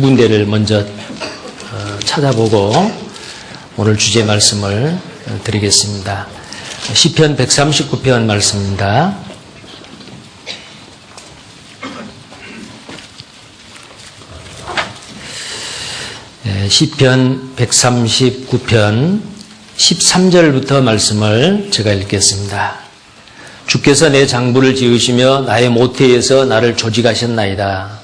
군데를 먼저 찾아보고 오늘 주제 말씀을 드리겠습니다. 시편 139편 말씀입니다. 시편 139편 13절부터 말씀을 제가 읽겠습니다. 주께서 내 장부를 지으시며 나의 모태에서 나를 조직하셨나이다.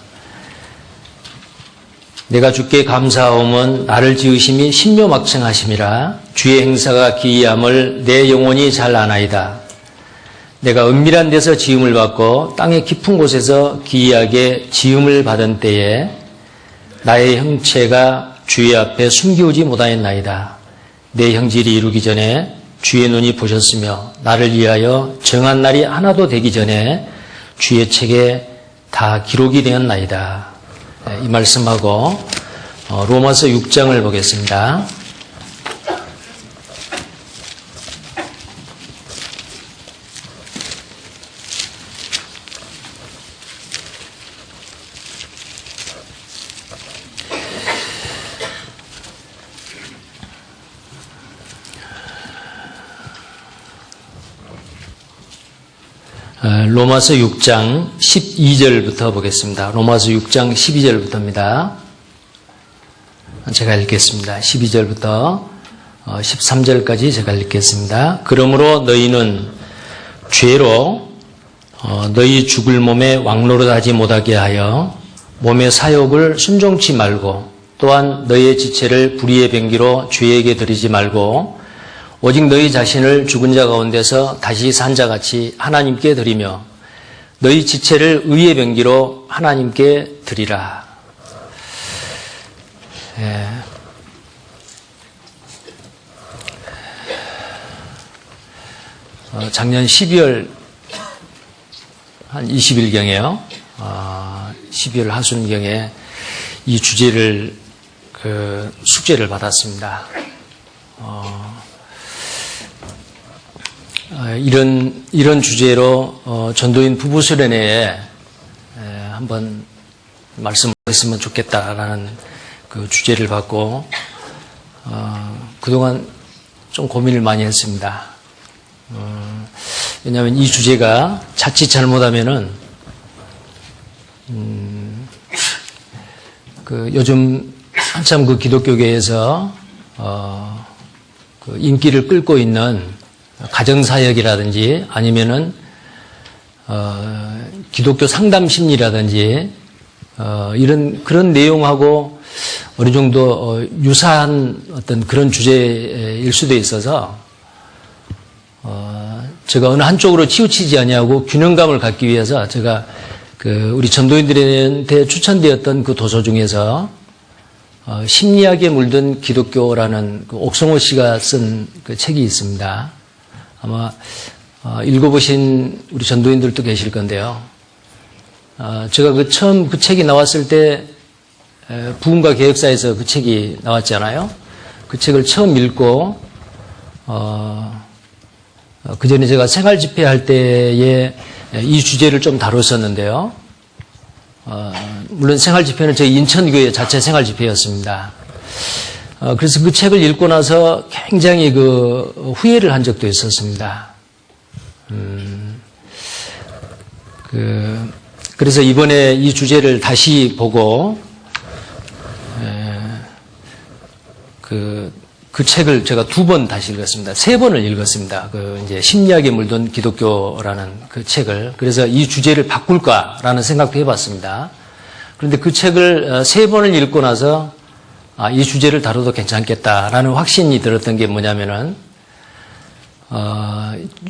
내가 주께 감사하오면 나를 지으심이 신묘막청하심이라. 주의 행사가 기이함을 내 영혼이 잘 아나이다. 내가 은밀한 데서 지음을 받고 땅의 깊은 곳에서 기이하게 지음을 받은 때에 나의 형체가 주의 앞에 숨기우지 못하였나이다. 내 형질이 이루기 전에 주의 눈이 보셨으며 나를 위하여 정한 날이 하나도 되기 전에 주의 책에 다 기록이 되었나이다. 이 말씀하고 로마서 6장을 보겠습니다. 로마서 6장 12절부터 보겠습니다. 로마서 6장 12절부터입니다. 제가 읽겠습니다. 12절부터 13절까지 제가 읽겠습니다. 그러므로 너희는 죄로 너희 죽을 몸에 왕노릇하지 못하게 하여 몸의 사욕을 순종치 말고 또한 너희의 지체를 불의의 병기로 죄에게 드리지 말고 오직 너희 자신을 죽은 자 가운데서 다시 산 자같이 하나님께 드리며 너희 지체를 의의 병기로 하나님께 드리라. 작년 12월 한 20일경에요. 12월 하순경에 이 주제를 숙제를 받았습니다. 이런 주제로 전도인 부부 수련회에 한번 말씀했으면 좋겠다라는 그 주제를 받고 그동안 좀 고민을 많이 했습니다. 왜냐하면 이 주제가 자칫 잘못하면은 요즘 한참 그 기독교계에서 그 인기를 끌고 있는 가정사역이라든지 아니면은 기독교 상담심리라든지 그런 내용하고 어느 정도 유사한 어떤 그런 주제일 수도 있어서 제가 어느 한쪽으로 치우치지 아니하고 균형감을 갖기 위해서 제가 우리 전도인들한테 추천되었던 그 도서 중에서 심리학에 물든 기독교라는 그 옥성호 씨가 쓴 그 책이 있습니다. 아마 읽어보신 우리 전도인들도 계실 건데요. 제가 처음 그 책이 나왔을 때 부흥과 개혁사에서 그 책이 나왔잖아요. 그 책을 처음 읽고 그 전에 제가 생활 집회할 때에 이 주제를 좀 다뤘었는데요. 물론 생활 집회는 저희 인천교회 자체 생활 집회였습니다. 그래서 그 책을 읽고 나서 굉장히 후회를 한 적도 있었습니다. 그래서 이번에 이 주제를 다시 보고, 그 책을 제가 2번 다시 읽었습니다. 3번을 읽었습니다. 이제 심리학에 물든 기독교라는 그 책을. 그래서 이 주제를 바꿀까라는 생각도 해봤습니다. 그런데 그 책을 3번을 읽고 나서 이 주제를 다뤄도 괜찮겠다라는 확신이 들었던 게 뭐냐면은,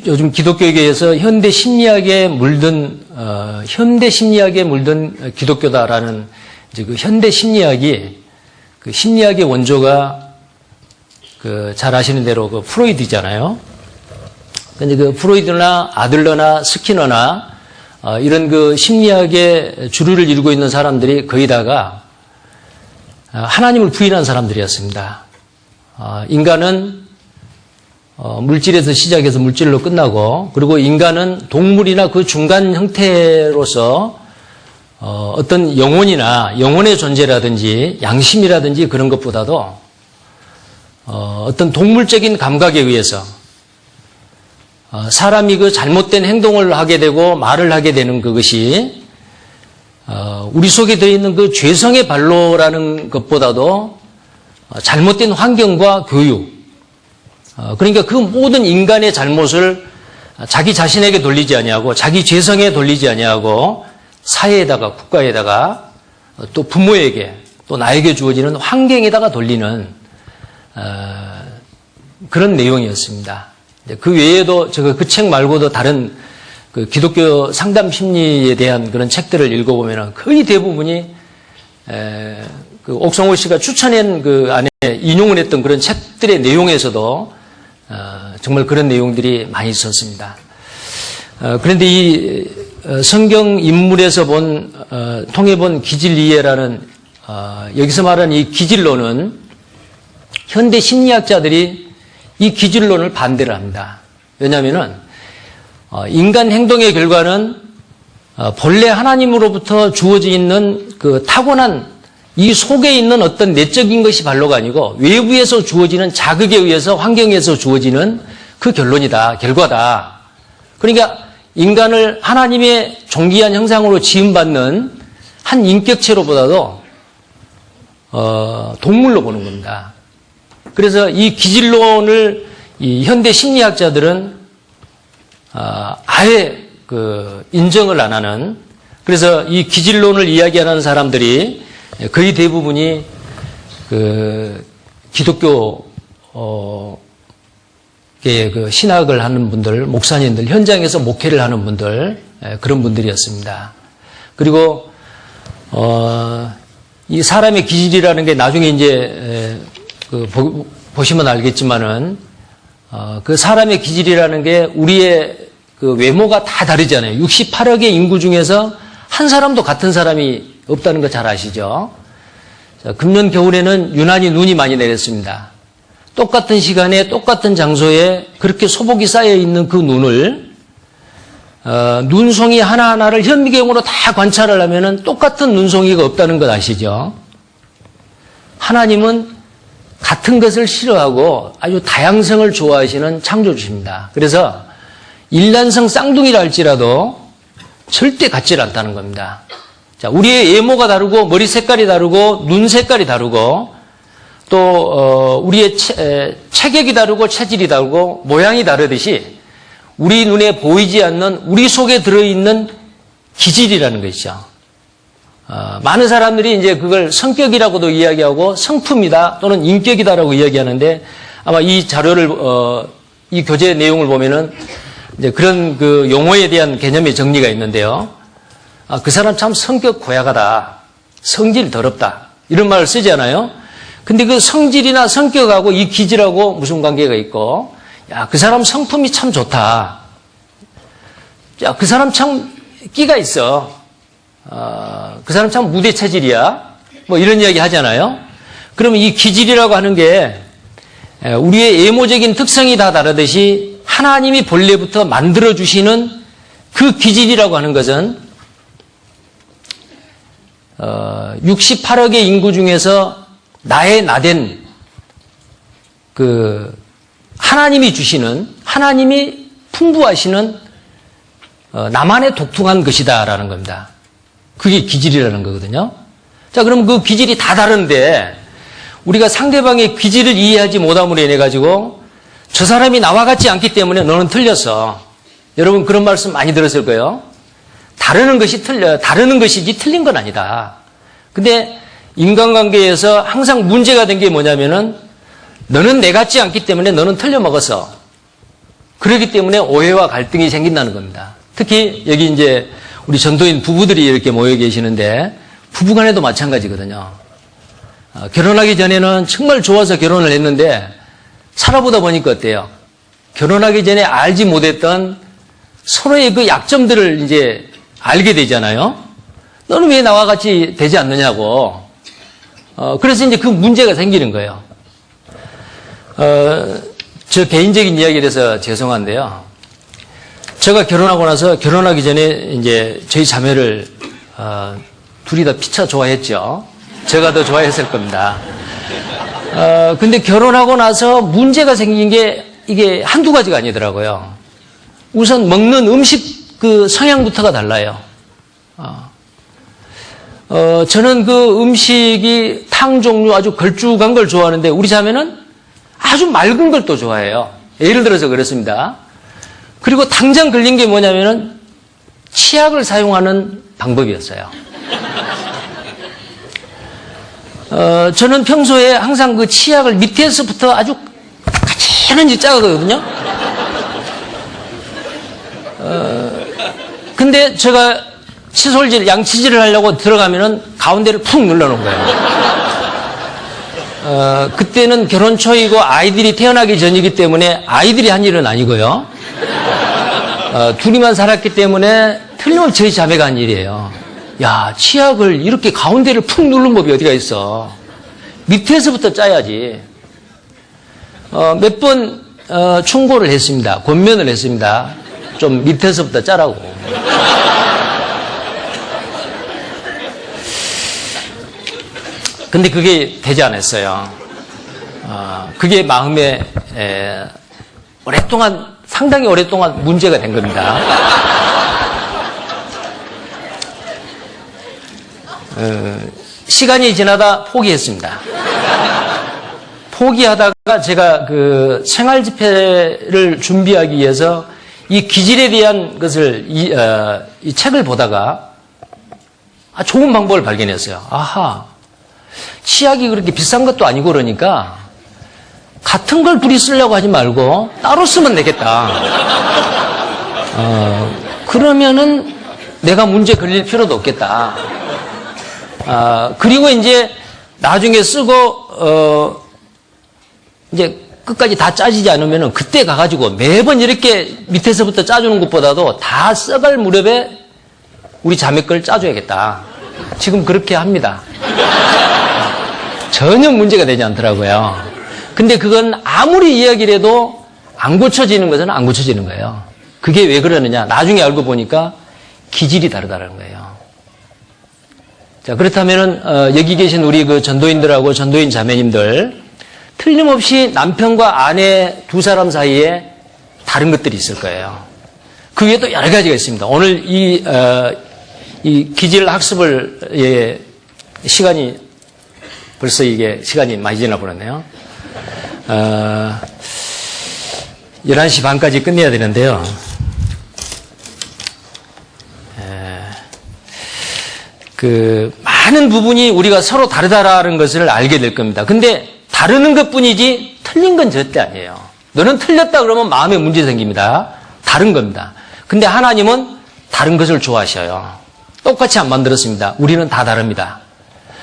요즘 기독교계에서 현대 심리학에 물든 기독교다라는 이제 그 현대 심리학이 그 심리학의 원조가 잘 아시는 대로 그 프로이드잖아요. 근데 그 프로이드나 아들러나 스키너나 이런 그 심리학의 주류를 이루고 있는 사람들이 거의 다가 하나님을 부인한 사람들이었습니다. 인간은 물질에서 시작해서 물질로 끝나고, 그리고 인간은 동물이나 그 중간 형태로서 어떤 영혼이나 영혼의 존재라든지 양심이라든지 그런 것보다도 어떤 동물적인 감각에 의해서 사람이 그 잘못된 행동을 하게 되고 말을 하게 되는 그것이 우리 속에 들어있는 그 죄성의 발로라는 것보다도 잘못된 환경과 교육, 그러니까 그 모든 인간의 잘못을 자기 자신에게 돌리지 아니하고 자기 죄성에 돌리지 아니하고 사회에다가 국가에다가 또 부모에게 또 나에게 주어지는 환경에다가 돌리는 그런 내용이었습니다. 그 외에도 제가 그 책 말고도 다른 그 기독교 상담 심리에 대한 그런 책들을 읽어보면 거의 대부분이 그 옥성호 씨가 추천한 그 안에 인용을 했던 그런 책들의 내용에서도 정말 그런 내용들이 많이 있었습니다. 그런데 이 성경 인물에서 통해 본 기질이해라는 여기서 말하는 이 기질론은 현대 심리학자들이 이 기질론을 반대를 합니다. 왜냐하면은 인간 행동의 결과는 본래 하나님으로부터 주어져 있는 그 타고난 이 속에 있는 어떤 내적인 것이 발로가 아니고 외부에서 주어지는 자극에 의해서 환경에서 주어지는 그 결론이다, 결과다. 그러니까 인간을 하나님의 존귀한 형상으로 지음받는 한 인격체로보다도 동물로 보는 겁니다. 그래서 이 기질론을 이 현대 심리학자들은 아예 그 인정을 안 하는, 그래서 이 기질론을 이야기하는 사람들이 거의 대부분이 그 기독교 그 신학을 하는 분들, 목사님들, 현장에서 목회를 하는 분들, 그런 분들이었습니다. 그리고 이 사람의 기질이라는 게 나중에 이제 보시면 알겠지만은 그 사람의 기질이라는 게 우리의 그 외모가 다 다르잖아요. 68억의 인구 중에서 한 사람도 같은 사람이 없다는 거 잘 아시죠? 자, 금년 겨울에는 유난히 눈이 많이 내렸습니다. 똑같은 시간에 똑같은 장소에 그렇게 소복이 쌓여 있는 그 눈을 눈송이 하나하나를 현미경으로 다 관찰을 하면은 똑같은 눈송이가 없다는 것 아시죠? 하나님은 같은 것을 싫어하고 아주 다양성을 좋아하시는 창조주십니다. 그래서 일란성 쌍둥이라 할지라도 절대 같지 않다는 겁니다. 자, 우리의 외모가 다르고 머리 색깔이 다르고 눈 색깔이 다르고 또 우리의 체격이 다르고 체질이 다르고 모양이 다르듯이 우리 눈에 보이지 않는 우리 속에 들어있는 기질이라는 것이죠. 많은 사람들이 이제 그걸 성격이라고도 이야기하고 성품이다 또는 인격이다라고 이야기하는데 아마 이 자료를 이 교재 내용을 보면은 이제 그런 그 용어에 대한 개념의 정리가 있는데요. 그 사람 참 성격 고약하다, 성질 더럽다 이런 말을 쓰지 않아요? 근데 그 성질이나 성격하고 이 기질하고 무슨 관계가 있고, 야, 그 사람 성품이 참 좋다. 야, 그 사람 참 끼가 있어. 그 사람 참 무대 체질이야. 뭐 이런 이야기 하잖아요. 그러면 이 기질이라고 하는 게 우리의 외모적인 특성이 다 다르듯이 하나님이 본래부터 만들어주시는 그 기질이라고 하는 것은 68억의 인구 중에서 나의 나된 그 하나님이 주시는, 하나님이 풍부하시는 나만의 독특한 것이다라는 겁니다. 그게 기질이라는 거거든요. 자, 그럼 그 기질이 다 다른데 우리가 상대방의 기질을 이해하지 못함으로 인해 가지고 저 사람이 나와 같지 않기 때문에 너는 틀렸어. 여러분 그런 말씀 많이 들었을 거예요. 다르는 것이 다르는 것이지 틀린 건 아니다. 근데 인간관계에서 항상 문제가 된 게 뭐냐면은 너는 내 같지 않기 때문에 너는 틀려먹었어. 그렇기 때문에 오해와 갈등이 생긴다는 겁니다. 특히 여기 이제 우리 전도인 부부들이 이렇게 모여 계시는데 부부간에도 마찬가지거든요. 결혼하기 전에는 정말 좋아서 결혼을 했는데 살아보다 보니까 어때요? 결혼하기 전에 알지 못했던 서로의 그 약점들을 이제 알게 되잖아요. 너는 왜 나와 같이 되지 않느냐고. 그래서 이제 그 문제가 생기는 거예요. 저 개인적인 이야기에 대해서 죄송한데요. 제가 결혼하고 나서 결혼하기 전에 이제 저희 자매를 둘이 다 피차 좋아했죠. 제가 더 좋아했을 겁니다. 근데 결혼하고 나서 문제가 생긴 게 이게 한두 가지가 아니더라고요. 우선 먹는 음식 그 성향부터가 달라요. 저는 그 음식이 탕 종류 아주 걸쭉한 걸 좋아하는데 우리 자매는 아주 맑은 걸 또 좋아해요. 예를 들어서 그렇습니다. 그리고 당장 걸린 게 뭐냐면은 치약을 사용하는 방법이었어요. 저는 평소에 항상 그 치약을 밑에서부터 아주 가지런히 짜거든요. 근데 제가 칫솔질, 양치질을 하려고 들어가면은 가운데를 푹 눌러놓은 거예요. 그때는 결혼 초이고 아이들이 태어나기 전이기 때문에 아이들이 한 일은 아니고요. 둘이만 살았기 때문에 틀림없이 저희 자매가 한 일이에요. 야, 치약을 이렇게 가운데를 푹 누른 법이 어디가 있어. 밑에서부터 짜야지. 몇 번 충고를 했습니다. 권면을 했습니다. 좀 밑에서부터 짜라고. 근데 그게 되지 않았어요. 그게 마음에 상당히 오랫동안 문제가 된 겁니다. 시간이 지나다 포기했습니다. 포기하다가 제가 그 생활 집회를 준비하기 위해서 이 기질에 대한 것을 이 책을 보다가 좋은 방법을 발견했어요. 아하, 치약이 그렇게 비싼 것도 아니고 그러니까 같은 걸 둘이 쓰려고 하지 말고 따로 쓰면 되겠다. 그러면은 내가 문제 걸릴 필요도 없겠다. 그리고 이제 나중에 쓰고 이제 끝까지 다 짜지지 않으면은 그때 가가지고 매번 이렇게 밑에서부터 짜주는 것보다도 다 썩을 무렵에 우리 자매 걸 짜줘야겠다. 지금 그렇게 합니다. 전혀 문제가 되지 않더라고요. 근데 그건 아무리 이야기를 해도 안 고쳐지는 것은 안 고쳐지는 거예요. 그게 왜 그러느냐? 나중에 알고 보니까 기질이 다르다는 거예요. 자, 그렇다면은 여기 계신 우리 그 전도인들하고 전도인 자매님들 틀림없이 남편과 아내 두 사람 사이에 다른 것들이 있을 거예요. 그 외에도 여러 가지가 있습니다. 오늘 이 기질 학습을 시간이 벌써 이게 시간이 많이 지나 버렸네요. 11시 반까지 끝내야 되는데요. 그 많은 부분이 우리가 서로 다르다라는 것을 알게 될 겁니다. 근데 다르는 것뿐이지 틀린 건 절대 아니에요. 너는 틀렸다 그러면 마음에 문제 생깁니다. 다른 겁니다. 근데 하나님은 다른 것을 좋아하셔요. 똑같이 안 만들었습니다. 우리는 다 다릅니다.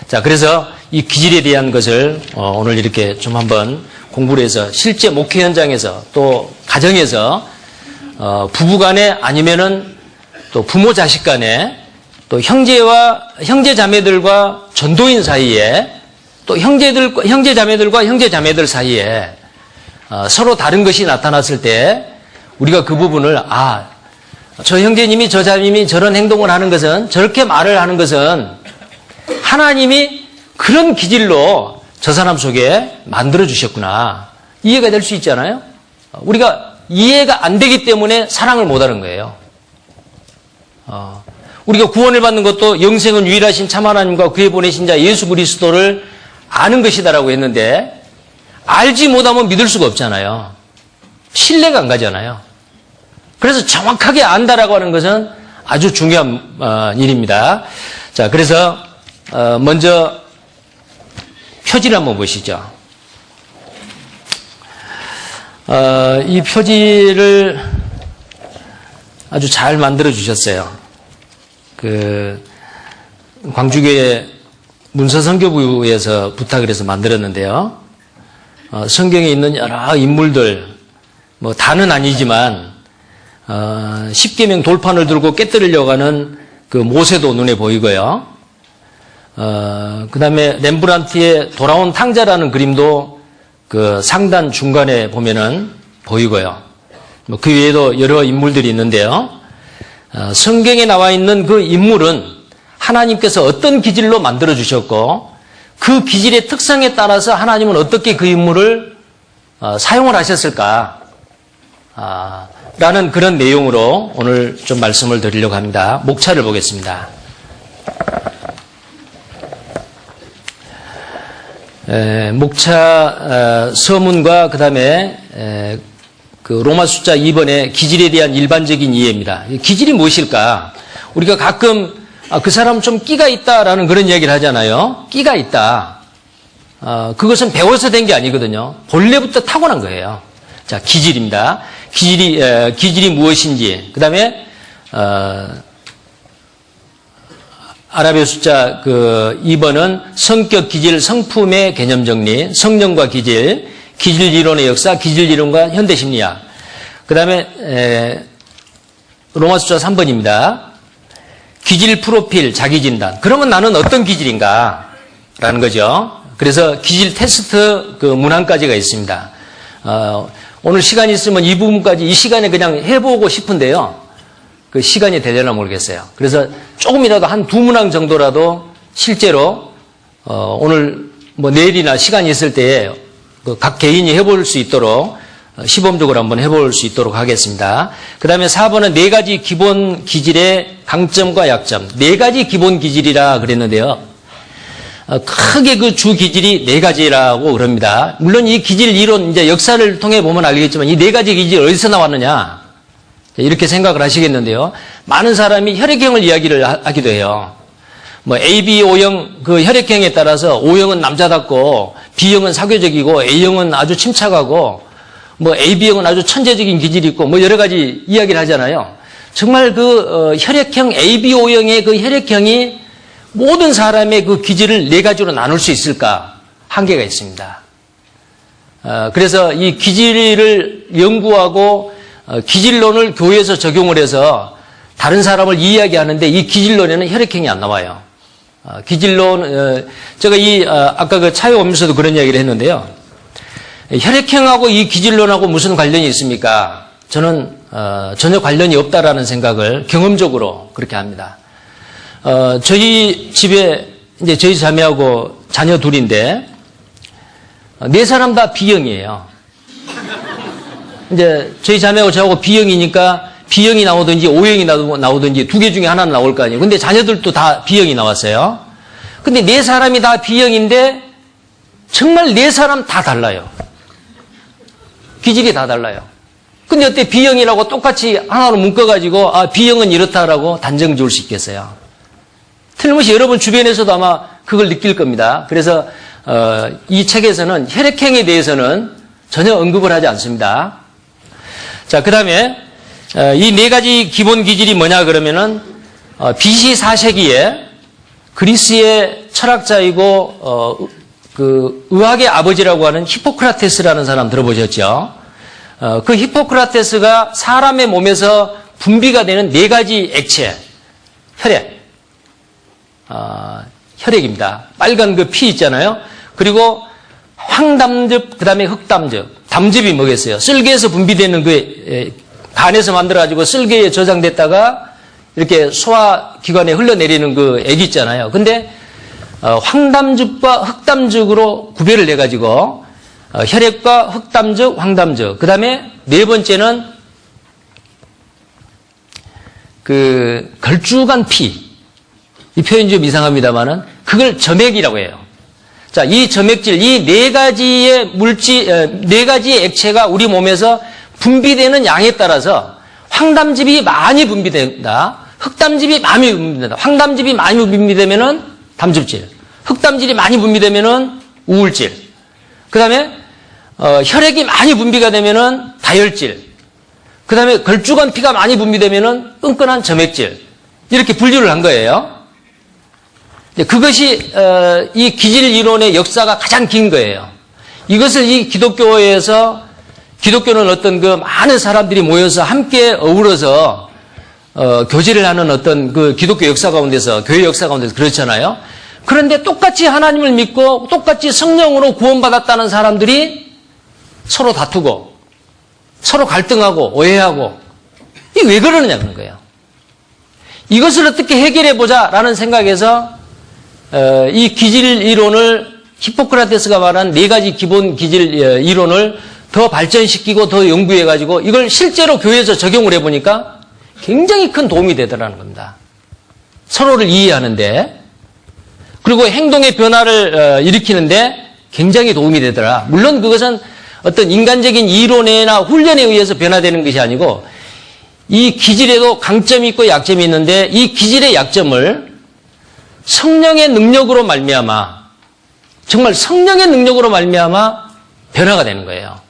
자, 그래서 이 기질에 대한 것을 오늘 이렇게 좀 한번 공부를 해서 실제 목회 현장에서 또 가정에서 부부 간에 아니면은 또 부모 자식 간에 또 형제 자매들과 전도인 사이에 또 형제 자매들과 형제 자매들 사이에 서로 다른 것이 나타났을 때 우리가 그 부분을 저 형제님이 저 자매님이 저런 행동을 하는 것은 저렇게 말을 하는 것은 하나님이 그런 기질로 저 사람 속에 만들어 주셨구나. 이해가 될 수 있잖아요. 우리가 이해가 안 되기 때문에 사랑을 못 하는 거예요. 우리가 구원을 받는 것도 영생은 유일하신 참 하나님과 그의 보내신 자 예수 그리스도를 아는 것이다라고 했는데 알지 못하면 믿을 수가 없잖아요. 신뢰가 안 가잖아요. 그래서 정확하게 안다라고 하는 것은 아주 중요한 일입니다. 자, 그래서 먼저 표지를 한번 보시죠. 이 표지를 아주 잘 만들어 주셨어요. 광주교회 문서선교부에서 부탁을 해서 만들었는데요. 성경에 있는 여러 인물들, 다는 아니지만, 십계명 돌판을 들고 깨뜨리려고 하는 그 모세도 눈에 보이고요. 그 다음에 렘브란트의 돌아온 탕자라는 그림도 그 상단 중간에 보면은 보이고요. 그 외에도 여러 인물들이 있는데요. 성경에 나와 있는 그 인물은 하나님께서 어떤 기질로 만들어 주셨고 그 기질의 특성에 따라서 하나님은 어떻게 그 인물을 사용을 하셨을까? 라는 그런 내용으로 오늘 좀 말씀을 드리려고 합니다. 목차를 보겠습니다. 목차 서문과 그 다음에 그 로마 숫자 2번의 기질에 대한 일반적인 이해입니다. 기질이 무엇일까? 우리가 가끔 그 사람은 좀 끼가 있다라는 그런 이야기를 하잖아요. 끼가 있다. 그것은 배워서 된 게 아니거든요. 본래부터 타고난 거예요. 자, 기질입니다. 기질이 무엇인지. 그 다음에 아랍의 숫자 그 2번은 성격, 기질, 성품의 개념 정리, 성령과 기질, 기질 이론의 역사, 기질 이론과 현대 심리학. 그 다음에 로마 숫자 3번입니다. 기질 프로필, 자기 진단. 그러면 나는 어떤 기질인가? 라는 거죠. 그래서 기질 테스트 그 문항까지가 있습니다. 오늘 시간이 있으면 이 부분까지 이 시간에 그냥 해보고 싶은데요. 그 시간이 되려나 모르겠어요. 그래서 조금이라도 한 두 문항 정도라도 실제로 오늘 뭐 내일이나 시간이 있을 때에 각 개인이 해볼 수 있도록 시범적으로 한번 해볼 수 있도록 하겠습니다. 그 다음에 4번은 네 가지 기본 기질의 강점과 약점. 네 가지 기본 기질이라 그랬는데요. 크게 그 주 기질이 네 가지라고 그럽니다. 물론 이 기질 이론, 이제 역사를 통해 보면 알겠지만 이 네 가지 기질이 어디서 나왔느냐. 이렇게 생각을 하시겠는데요. 많은 사람이 혈액형을 이야기를 하기도 해요. 뭐 AB, O형 그 혈액형에 따라서 O형은 남자답고 B형은 사교적이고 A형은 아주 침착하고 뭐 AB형은 아주 천재적인 기질이 있고 뭐 여러 가지 이야기를 하잖아요. 정말 그 혈액형 AB, O형의 그 혈액형이 모든 사람의 그 기질을 네 가지로 나눌 수 있을까? 한계가 있습니다. 그래서 이 기질을 연구하고 기질론을 교회에서 적용을 해서 다른 사람을 이야기하는데 이 기질론에는 혈액형이 안 나와요. 기질론, 제가 아까 그 차요 오면서도 그런 이야기를 했는데요. 혈액형하고 이 기질론하고 무슨 관련이 있습니까? 저는 전혀 관련이 없다라는 생각을 경험적으로 그렇게 합니다. 저희 집에 이제 저희 자매하고 자녀 둘인데 네 사람 다 B형이에요. 이제 저희 자매하고 저하고 B형이니까 B형이 나오든지 O형이 나오든지 두 개 중에 하나는 나올 거 아니에요. 근데 자녀들도 다 B형이 나왔어요. 근데 네 사람이 다 B형인데 정말 네 사람 다 달라요. 기질이 다 달라요. 근데 어때 B형이라고 똑같이 하나로 묶어가지고 B형은 이렇다라고 단정 지을 수 있겠어요? 틀림없이 여러분 주변에서도 아마 그걸 느낄 겁니다. 그래서 이 책에서는 혈액형에 대해서는 전혀 언급을 하지 않습니다. 자, 그 다음에 이 네 가지 기본 기질이 뭐냐 그러면은 BC 4세기에 그리스의 철학자이고 그 의학의 아버지라고 하는 히포크라테스라는 사람 들어보셨죠? 그 히포크라테스가 사람의 몸에서 분비가 되는 네 가지 액체, 혈액입니다. 빨간 그 피 있잖아요. 그리고 황담즙, 그 다음에 흑담즙. 담즙이 뭐겠어요? 쓸개에서 분비되는 그 간에서 만들어가지고 쓸개에 저장됐다가 이렇게 소화기관에 흘러내리는 그 액이 있잖아요. 근데 황담즙과 흑담즙으로 구별을 해가지고 혈액과 흑담즙, 황담즙. 그 다음에 네 번째는 그 걸쭉한 피. 이 표현이 좀 이상합니다만은 그걸 점액이라고 해요. 자, 이 점액질, 이 네 가지의 네 가지의 액체가 우리 몸에서 분비되는 양에 따라서 황담즙이 많이 분비된다. 흑담즙이 많이 분비된다. 황담즙이 많이 분비되면은 담즙질. 흑담질이 많이 분비되면은 우울질. 그 다음에 혈액이 많이 분비가 되면은 다혈질. 그 다음에 걸쭉한 피가 많이 분비되면은 끈끈한 점액질. 이렇게 분류를 한 거예요. 그것이 이 기질 이론의 역사가 가장 긴 거예요. 이것을 이 기독교에서 기독교는 어떤 그 많은 사람들이 모여서 함께 어우러서 교제를 하는 어떤 그 기독교 역사 가운데서 교회 역사 가운데서 그렇잖아요. 그런데 똑같이 하나님을 믿고 똑같이 성령으로 구원받았다는 사람들이 서로 다투고 서로 갈등하고 오해하고 이게 왜 그러느냐 그런 거예요. 이것을 어떻게 해결해 보자라는 생각에서 이 기질 이론을 히포크라테스가 말한 4가지 기본 기질 이론을 더 발전시키고 더 연구해가지고 이걸 실제로 교회에서 적용을 해보니까 굉장히 큰 도움이 되더라는 겁니다. 서로를 이해하는데, 그리고 행동의 변화를 일으키는데 굉장히 도움이 되더라. 물론 그것은 어떤 인간적인 이론이나 훈련에 의해서 변화되는 것이 아니고 이 기질에도 강점이 있고 약점이 있는데 이 기질의 약점을 성령의 능력으로 말미암아, 정말 성령의 능력으로 말미암아 변화가 되는 거예요.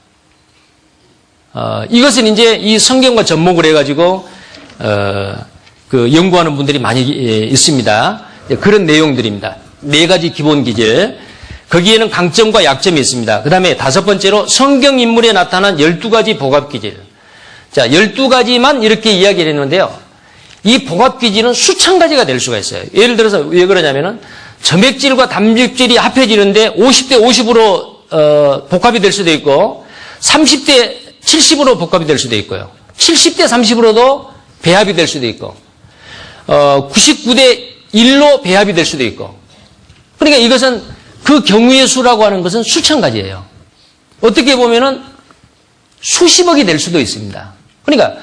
이것은 이제 이 성경과 접목을 해가지고 그 연구하는 분들이 많이 있습니다. 그런 내용들입니다. 4가지 기본 기질. 거기에는 강점과 약점이 있습니다. 그 다음에 5번째로 성경 인물에 나타난 12가지 복합 기질. 자, 12가지만 이렇게 이야기를 했는데요. 이 복합 기질은 수천 가지가 될 수가 있어요. 예를 들어서 왜 그러냐면은 점액질과 단백질이 합해지는데 50대 50으로 복합이 될 수도 있고 30대 70으로 복합이 될 수도 있고요. 70대 30으로도 배합이 될 수도 있고 99대 1로 배합이 될 수도 있고, 그러니까 이것은 그 경우의 수라고 하는 것은 수천 가지예요. 어떻게 보면은 수십억이 될 수도 있습니다. 그러니까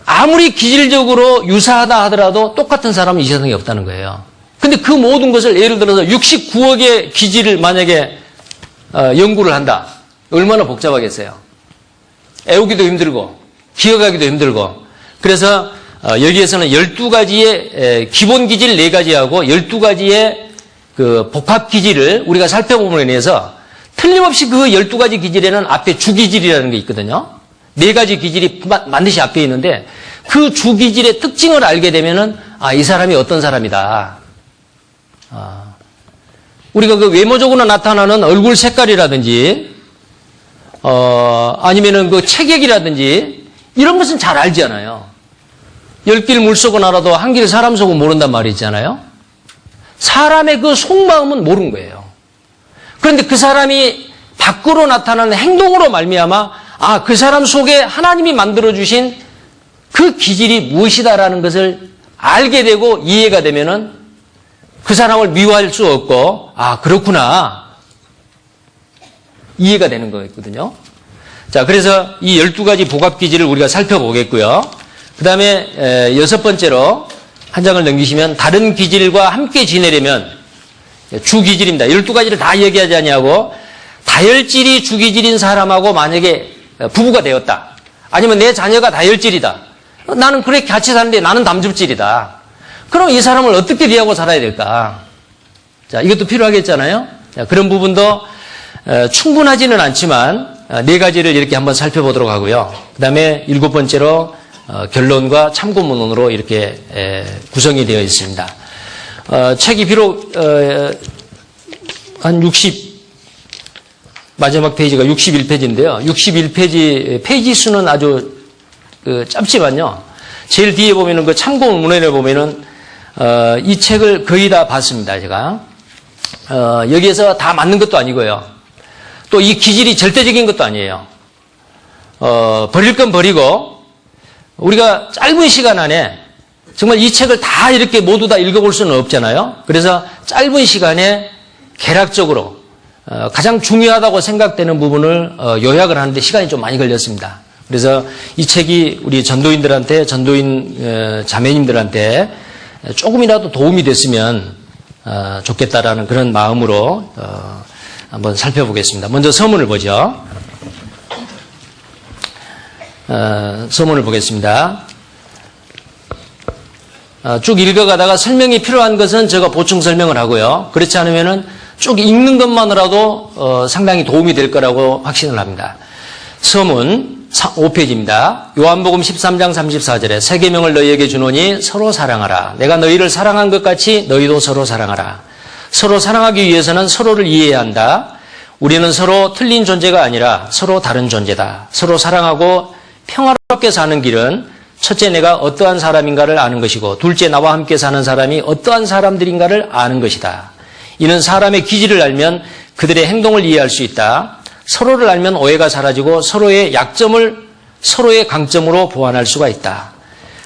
아무리 기질적으로 유사하다 하더라도 똑같은 사람은 이 세상에 없다는 거예요. 근데 그 모든 것을 예를 들어서 69억의 기질을 만약에 연구를 한다. 얼마나 복잡하겠어요. 애우기도 힘들고 기억하기도 힘들고. 그래서 여기에서는 12가지의 기본 기질 4가지하고 12가지의 그 복합 기질을 우리가 살펴봄으로 인해서 틀림없이 그 12가지 기질에는 앞에 주기질이라는 게 있거든요. 4가지 기질이 반드시 앞에 있는데 그 주기질의 특징을 알게 되면은 이 사람이 어떤 사람이다. 우리가 그 외모적으로 나타나는 얼굴 색깔이라든지 아니면은 그 체격이라든지 이런 것은 잘 알잖아요. 10길 물 속은 알아도 한 길 사람 속은 모른단 말이 있잖아요. 사람의 그 속마음은 모르는 거예요. 그런데 그 사람이 밖으로 나타나는 행동으로 말미암아 그 사람 속에 하나님이 만들어주신 그 기질이 무엇이다라는 것을 알게 되고 이해가 되면은 그 사람을 미워할 수 없고 그렇구나 이해가 되는 거거든요. 자, 그래서 이 12가지 복합 기질을 우리가 살펴보겠고요. 그 다음에 6번째로 한 장을 넘기시면 다른 기질과 함께 지내려면 주기질입니다. 12가지를 다 얘기하지 않냐고 다혈질이 주기질인 사람하고 만약에 부부가 되었다. 아니면 내 자녀가 다혈질이다. 나는 그렇게 같이 사는데 나는 담즙질이다. 그럼 이 사람을 어떻게 대하고 살아야 될까? 자, 이것도 필요하겠잖아요. 자, 그런 부분도 충분하지는 않지만 4가지를 이렇게 한번 살펴보도록 하고요. 그 다음에 7번째로 결론과 참고문헌으로 이렇게 구성이 되어 있습니다. 책이 비록 한 60 마지막 페이지가 61페이지인데요. 61페이지 페이지 수는 아주 짧지만요. 제일 뒤에 보면은 그 참고문헌에 보면은 이 책을 거의 다 봤습니다. 제가 여기에서 다 맞는 것도 아니고요. 또 이 기질이 절대적인 것도 아니에요. 버릴 건 버리고 우리가 짧은 시간 안에 정말 이 책을 다 이렇게 모두 다 읽어볼 수는 없잖아요. 그래서 짧은 시간에 개략적으로 가장 중요하다고 생각되는 부분을 요약을 하는데 시간이 좀 많이 걸렸습니다. 그래서 이 책이 우리 전도인들한테, 전도인 자매님들한테 조금이라도 도움이 됐으면 좋겠다라는 그런 마음으로 한번 살펴보겠습니다. 먼저 서문을 보죠. 서문을 보겠습니다. 쭉 읽어가다가 설명이 필요한 것은 제가 보충 설명을 하고요. 그렇지 않으면은 쭉 읽는 것만으로도 상당히 도움이 될 거라고 확신을 합니다. 서문 5페이지입니다. 요한복음 13장 34절에 새 계명을 너희에게 주노니 서로 사랑하라. 내가 너희를 사랑한 것 같이 너희도 서로 사랑하라. 서로 사랑하기 위해서는 서로를 이해해야 한다. 우리는 서로 틀린 존재가 아니라 서로 다른 존재다. 서로 사랑하고 평화롭게 사는 길은 첫째 내가 어떠한 사람인가를 아는 것이고 둘째 나와 함께 사는 사람이 어떠한 사람들인가를 아는 것이다. 이는 사람의 기질을 알면 그들의 행동을 이해할 수 있다. 서로를 알면 오해가 사라지고 서로의 약점을 서로의 강점으로 보완할 수가 있다.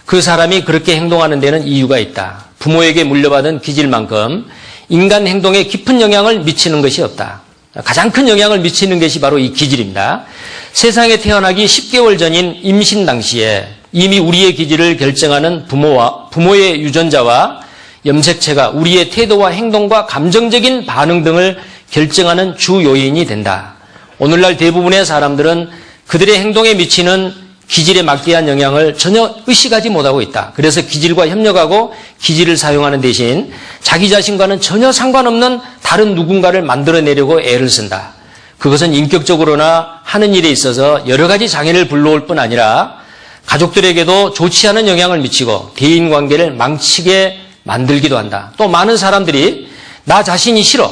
그 사람이 그렇게 행동하는 데는 이유가 있다. 부모에게 물려받은 기질만큼 인간 행동에 깊은 영향을 미치는 것이 없다. 가장 큰 영향을 미치는 것이 바로 이 기질입니다. 세상에 태어나기 10개월 전인 임신 당시에 이미 우리의 기질을 결정하는 부모의 유전자와 염색체가 우리의 태도와 행동과 감정적인 반응 등을 결정하는 주 요인이 된다. 오늘날 대부분의 사람들은 그들의 행동에 미치는 기질에 막대한 영향을 전혀 의식하지 못하고 있다. 그래서 기질과 협력하고 기질을 사용하는 대신 자기 자신과는 전혀 상관없는 다른 누군가를 만들어내려고 애를 쓴다. 그것은 인격적으로나 하는 일에 있어서 여러 가지 장애를 불러올 뿐 아니라 가족들에게도 좋지 않은 영향을 미치고 대인관계를 망치게 만들기도 한다. 또 많은 사람들이 나 자신이 싫어,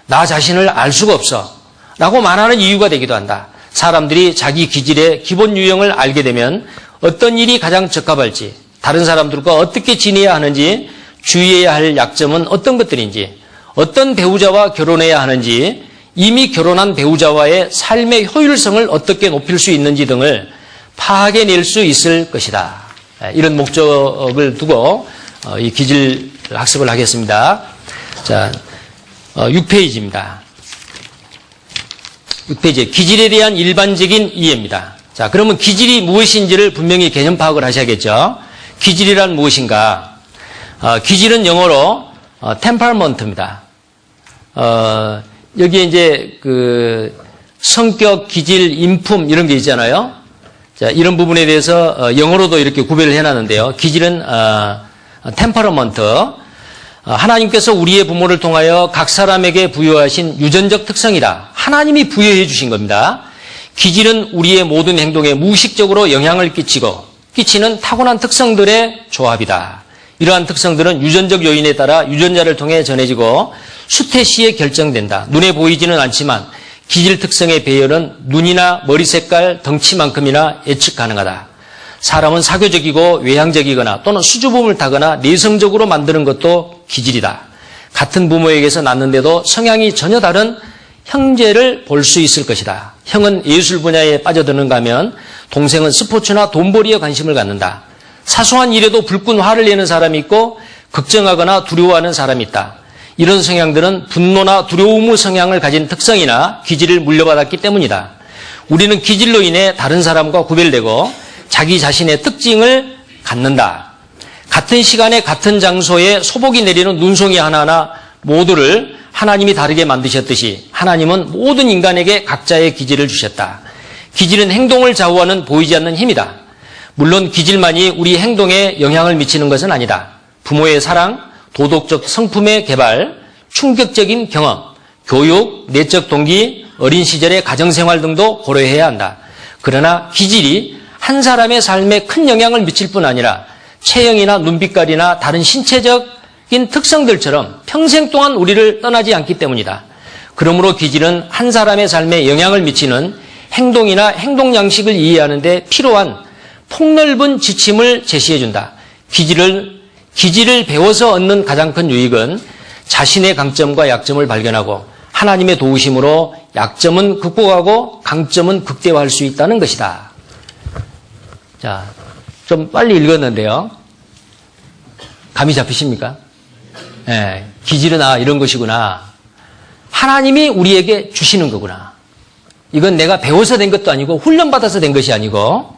나 자신을 알 수가 없어 라고 말하는 이유가 되기도 한다. 사람들이 자기 기질의 기본 유형을 알게 되면 어떤 일이 가장 적합할지, 다른 사람들과 어떻게 지내야 하는지, 주의해야 할 약점은 어떤 것들인지, 어떤 배우자와 결혼해야 하는지, 이미 결혼한 배우자와의 삶의 효율성을 어떻게 높일 수 있는지 등을 파악해낼 수 있을 것이다. 이런 목적을 두고 이 기질 학습을 하겠습니다. 자, 6페이지입니다. 6페이지 기질에 대한 일반적인 이해입니다. 자, 그러면 기질이 무엇인지를 분명히 개념 파악을 하셔야겠죠. 기질이란 무엇인가? 기질은 영어로 temperament입니다. 여기에 이제 그 성격, 기질, 인품 이런 게 있잖아요. 자, 이런 부분에 대해서 영어로도 이렇게 구별을 해놨는데요. 기질은 temperament. 하나님께서 우리의 부모를 통하여 각 사람에게 부여하신 유전적 특성이다. 하나님이 부여해 주신 겁니다. 기질은 우리의 모든 행동에 무의식적으로 영향을 끼치는 타고난 특성들의 조합이다. 이러한 특성들은 유전적 요인에 따라 유전자를 통해 전해지고 수태시에 결정된다. 눈에 보이지는 않지만 기질 특성의 배열은 눈이나 머리 색깔, 덩치만큼이나 예측 가능하다. 사람은 사교적이고 외향적이거나 또는 수줍음을 타거나 내성적으로 만드는 것도 기질이다. 같은 부모에게서 낳는데도 성향이 전혀 다른 형제를 볼 수 있을 것이다. 형은 예술 분야에 빠져드는가 하면 동생은 스포츠나 돈벌이에 관심을 갖는다. 사소한 일에도 불끈 화를 내는 사람이 있고 걱정하거나 두려워하는 사람이 있다. 이런 성향들은 분노나 두려움의 성향을 가진 특성이나 기질을 물려받았기 때문이다. 우리는 기질로 인해 다른 사람과 구별되고 자기 자신의 특징을 갖는다. 같은 시간에 같은 장소에 소복이 내리는 눈송이 하나하나 모두를 하나님이 다르게 만드셨듯이 하나님은 모든 인간에게 각자의 기질을 주셨다. 기질은 행동을 좌우하는 보이지 않는 힘이다. 물론 기질만이 우리 행동에 영향을 미치는 것은 아니다. 부모의 사랑, 도덕적 성품의 개발, 충격적인 경험, 교육, 내적 동기, 어린 시절의 가정생활 등도 고려해야 한다. 그러나 기질이 한 사람의 삶에 큰 영향을 미칠 뿐 아니라 체형이나 눈빛깔이나 다른 신체적인 특성들처럼 평생 동안 우리를 떠나지 않기 때문이다. 그러므로 기질은 한 사람의 삶에 영향을 미치는 행동이나 행동 양식을 이해하는 데 필요한 폭넓은 지침을 제시해준다. 기질을 배워서 얻는 가장 큰 유익은 자신의 강점과 약점을 발견하고 하나님의 도우심으로 약점은 극복하고 강점은 극대화할 수 있다는 것이다. 자, 좀 빨리 읽었는데요. 감이 잡히십니까? 네, 기질은 이런 것이구나. 하나님이 우리에게 주시는 거구나. 이건 내가 배워서 된 것도 아니고 훈련받아서 된 것이 아니고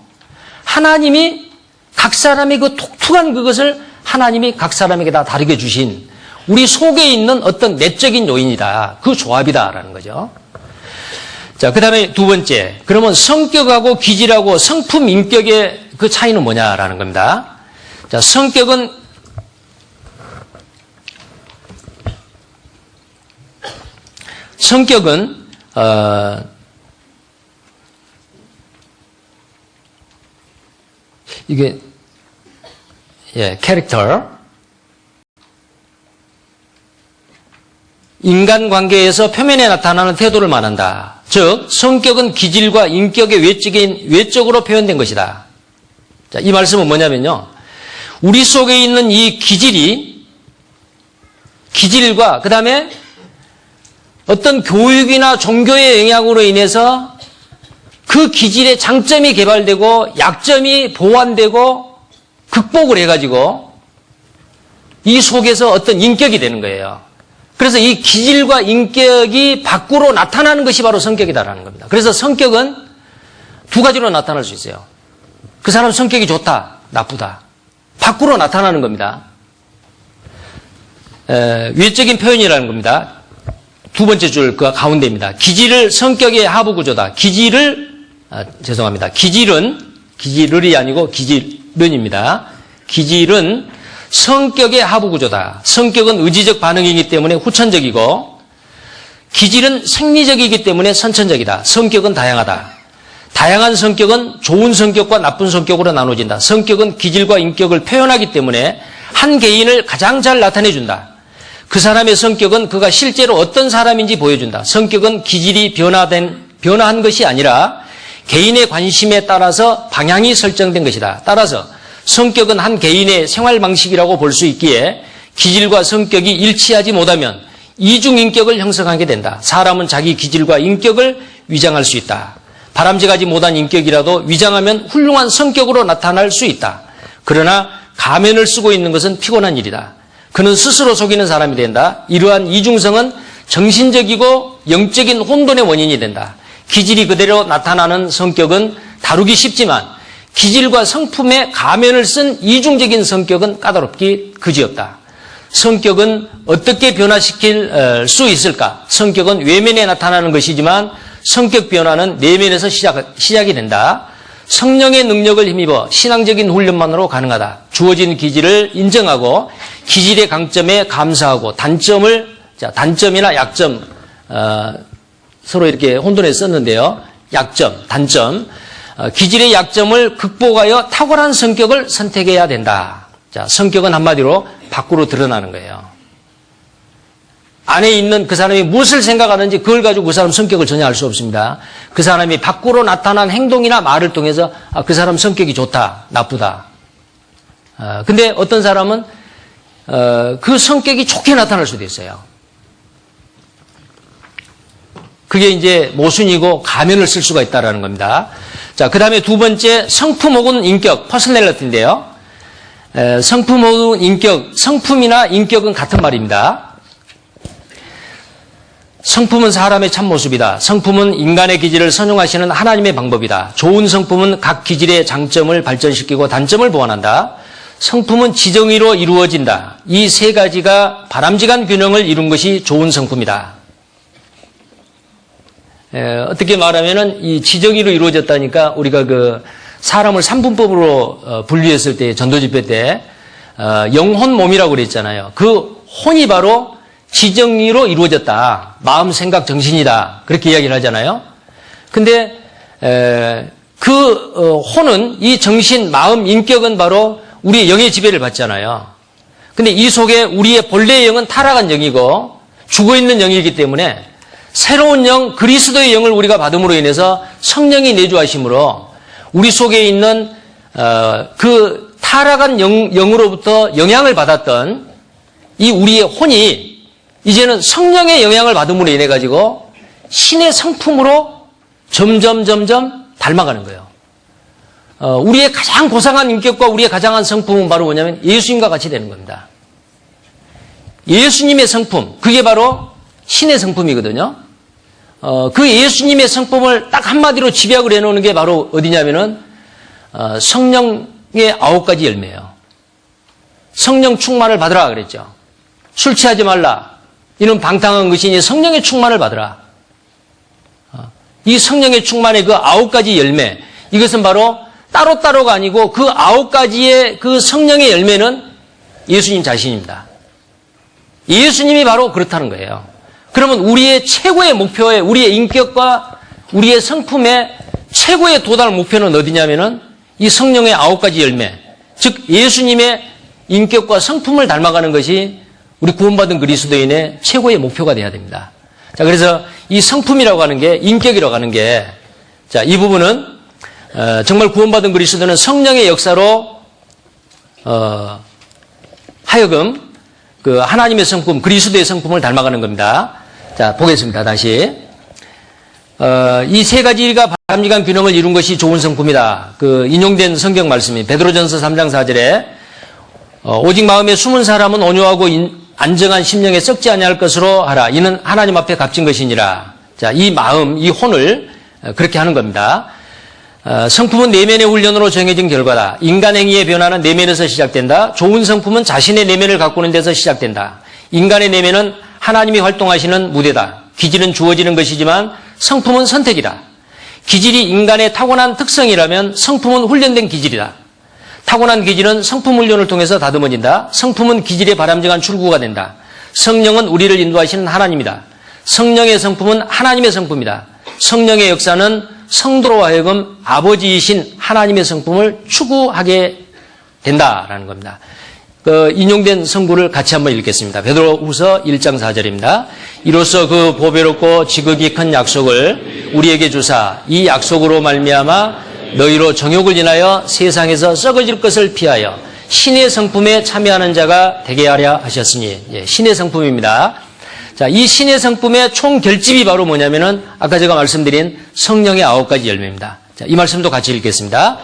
하나님이 각 사람의 그 독특한 그것을 하나님이 각 사람에게 다 다르게 주신 우리 속에 있는 어떤 내적인 요인이다. 그 조합이다라는 거죠. 자, 그 다음에 두 번째. 그러면 성격하고 기질하고 성품, 인격의 그 차이는 뭐냐라는 겁니다. 자, 성격은 이게 캐릭터. 인간관계에서 표면에 나타나는 태도를 말한다. 즉 성격은 기질과 인격의 외적으로 표현된 것이다. 자, 이 말씀은 뭐냐면요. 우리 속에 있는 이 기질과 그 다음에 어떤 교육이나 종교의 영향으로 인해서 그 기질의 장점이 개발되고 약점이 보완되고 극복을 해가지고 이 속에서 어떤 인격이 되는 거예요. 그래서 이 기질과 인격이 밖으로 나타나는 것이 바로 성격이다라는 겁니다. 그래서 성격은 두 가지로 나타날 수 있어요. 그 사람 성격이 좋다, 나쁘다. 밖으로 나타나는 겁니다. 외적인 표현이라는 겁니다. 두 번째 줄 그 가운데입니다. 기질을 성격의 하부 구조다. 기질을이 아니고 기질은입니다. 기질은 성격의 하부 구조다. 성격은 의지적 반응이기 때문에 후천적이고 기질은 생리적이기 때문에 선천적이다. 성격은 다양하다. 다양한 성격은 좋은 성격과 나쁜 성격으로 나눠진다. 성격은 기질과 인격을 표현하기 때문에 한 개인을 가장 잘 나타내준다. 그 사람의 성격은 그가 실제로 어떤 사람인지 보여준다. 성격은 기질이 변화한 것이 아니라 개인의 관심에 따라서 방향이 설정된 것이다. 따라서 성격은 한 개인의 생활 방식이라고 볼 수 있기에 기질과 성격이 일치하지 못하면 이중인격을 형성하게 된다. 사람은 자기 기질과 인격을 위장할 수 있다. 바람직하지 못한 인격이라도 위장하면 훌륭한 성격으로 나타날 수 있다. 그러나 가면을 쓰고 있는 것은 피곤한 일이다. 그는 스스로 속이는 사람이 된다. 이러한 이중성은 정신적이고 영적인 혼돈의 원인이 된다. 기질이 그대로 나타나는 성격은 다루기 쉽지만 기질과 성품의 가면을 쓴 이중적인 성격은 까다롭기 그지없다. 성격은 어떻게 변화시킬 수 있을까? 성격은 외면에 나타나는 것이지만 성격 변화는 내면에서 시작이 된다. 성령의 능력을 힘입어 신앙적인 훈련만으로 가능하다. 주어진 기질을 인정하고 기질의 강점에 감사하고 단점이나 약점, 서로 이렇게 혼돈해서 썼는데요. 약점, 단점, 기질의 약점을 극복하여 탁월한 성격을 선택해야 된다. 자, 성격은 한마디로 밖으로 드러나는 거예요. 안에 있는 그 사람이 무엇을 생각하는지 그걸 가지고 그 사람 성격을 전혀 알 수 없습니다. 그 사람이 밖으로 나타난 행동이나 말을 통해서 그 사람 성격이 좋다, 나쁘다. 근데 어떤 사람은 그 성격이 좋게 나타날 수도 있어요. 그게 이제 모순이고 가면을 쓸 수가 있다는 겁니다. 자, 그 다음에 두 번째 성품 혹은 인격, 퍼스널리티인데요. 성품 혹은 인격, 성품이나 인격은 같은 말입니다. 성품은 사람의 참모습이다. 성품은 인간의 기질을 선용하시는 하나님의 방법이다. 좋은 성품은 각 기질의 장점을 발전시키고 단점을 보완한다. 성품은 지정의로 이루어진다. 이 세 가지가 바람직한 균형을 이룬 것이 좋은 성품이다. 어떻게 말하면은 이 지정의로 이루어졌다니까 우리가 그 사람을 삼분법으로 분류했을 때 전도집회 때 영혼 몸이라고 그랬잖아요. 그 혼이 바로 지정의로 이루어졌다. 마음, 생각, 정신이다. 그렇게 이야기를 하잖아요. 근데 그 혼은 이 정신, 마음, 인격은 바로 우리의 영의 지배를 받잖아요. 근데 이 속에 우리의 본래의 영은 타락한 영이고 죽어있는 영이기 때문에 새로운 영, 그리스도의 영을 우리가 받음으로 인해서 성령이 내주하심으로 우리 속에 있는 그 타락한 영으로부터 영향을 받았던 이 우리의 혼이 이제는 성령의 영향을 받음으로 인해 가지고 신의 성품으로 점점 닮아가는 거예요. 우리의 가장 고상한 인격과 우리의 가장한 성품은 바로 뭐냐면 예수님과 같이 되는 겁니다. 예수님의 성품, 그게 바로 신의 성품이거든요. 그 예수님의 성품을 딱 한마디로 집약을 해놓는 게 바로 어디냐면은 성령의 9가지 열매예요. 성령 충만을 받으라 그랬죠. 술 취하지 말라. 이는 방탕한 것이니 성령의 충만을 받으라. 이 성령의 충만의 그 9가지 열매, 이것은 바로 따로따로가 아니고 그 9가지의 그 성령의 열매는 예수님 자신입니다. 예수님이 바로 그렇다는 거예요. 그러면 우리의 최고의 목표에, 우리의 인격과 우리의 성품의 최고의 도달 목표는 어디냐면은 이 성령의 9가지 열매, 즉 예수님의 인격과 성품을 닮아가는 것이 우리 구원받은 그리스도인의 최고의 목표가 돼야 됩니다. 자, 그래서 이 성품이라고 하는 게, 인격이라고 하는 게, 자, 이 부분은 정말 구원받은 그리스도는 성령의 역사로 하여금 그 하나님의 성품, 그리스도의 성품을 닮아가는 겁니다. 자, 보겠습니다. 다시. 이 세 가지가 바람직한 균형을 이룬 것이 좋은 성품이다. 인용된 성경 말씀이 베드로전서 3장 4절에 오직 마음에 숨은 사람은 온유하고 안정한 심령에 썩지 아니할 것으로 하라. 이는 하나님 앞에 값진 것이니라. 자, 이 마음, 이 혼을 그렇게 하는 겁니다. 성품은 내면의 훈련으로 정해진 결과다. 인간 행위의 변화는 내면에서 시작된다. 좋은 성품은 자신의 내면을 가꾸는 데서 시작된다. 인간의 내면은 하나님이 활동하시는 무대다. 기질은 주어지는 것이지만 성품은 선택이다. 기질이 인간의 타고난 특성이라면 성품은 훈련된 기질이다. 타고난 기질은 성품 훈련을 통해서 다듬어진다. 성품은 기질의 바람직한 출구가 된다. 성령은 우리를 인도하시는 하나님이다. 성령의 성품은 하나님의 성품이다. 성령의 역사는 성도로 하여금 아버지이신 하나님의 성품을 추구하게 된다라는 겁니다. 인용된 성구를 같이 한번 읽겠습니다. 베드로후서 1장 4절입니다. 이로써 그 보배롭고 지극히 큰 약속을 우리에게 주사 이 약속으로 말미암아 너희로 정욕을 인하여 세상에서 썩어질 것을 피하여 신의 성품에 참여하는 자가 되게 하려 하셨으니, 신의 성품입니다. 자, 이 신의 성품의 총 결집이 바로 뭐냐면은 아까 제가 말씀드린 성령의 9가지 열매입니다. 자, 이 말씀도 같이 읽겠습니다.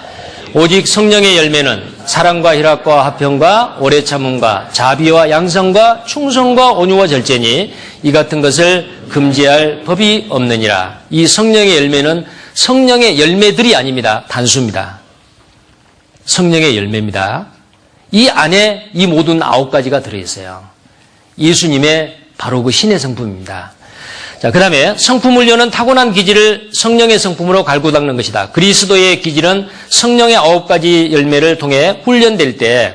오직 성령의 열매는 사랑과 희락과 화평과 오래 참음과 자비와 양성과 충성과 온유와 절제니 이 같은 것을 금지할 법이 없느니라. 이 성령의 열매는 성령의 열매들이 아닙니다. 단수입니다. 성령의 열매입니다. 이 안에 이 모든 9가지가 들어있어요. 예수님의 바로 그 신의 성품입니다. 자, 그 다음에 성품 훈련은 타고난 기질을 성령의 성품으로 갈고 닦는 것이다. 그리스도의 기질은 성령의 9가지 열매를 통해 훈련될 때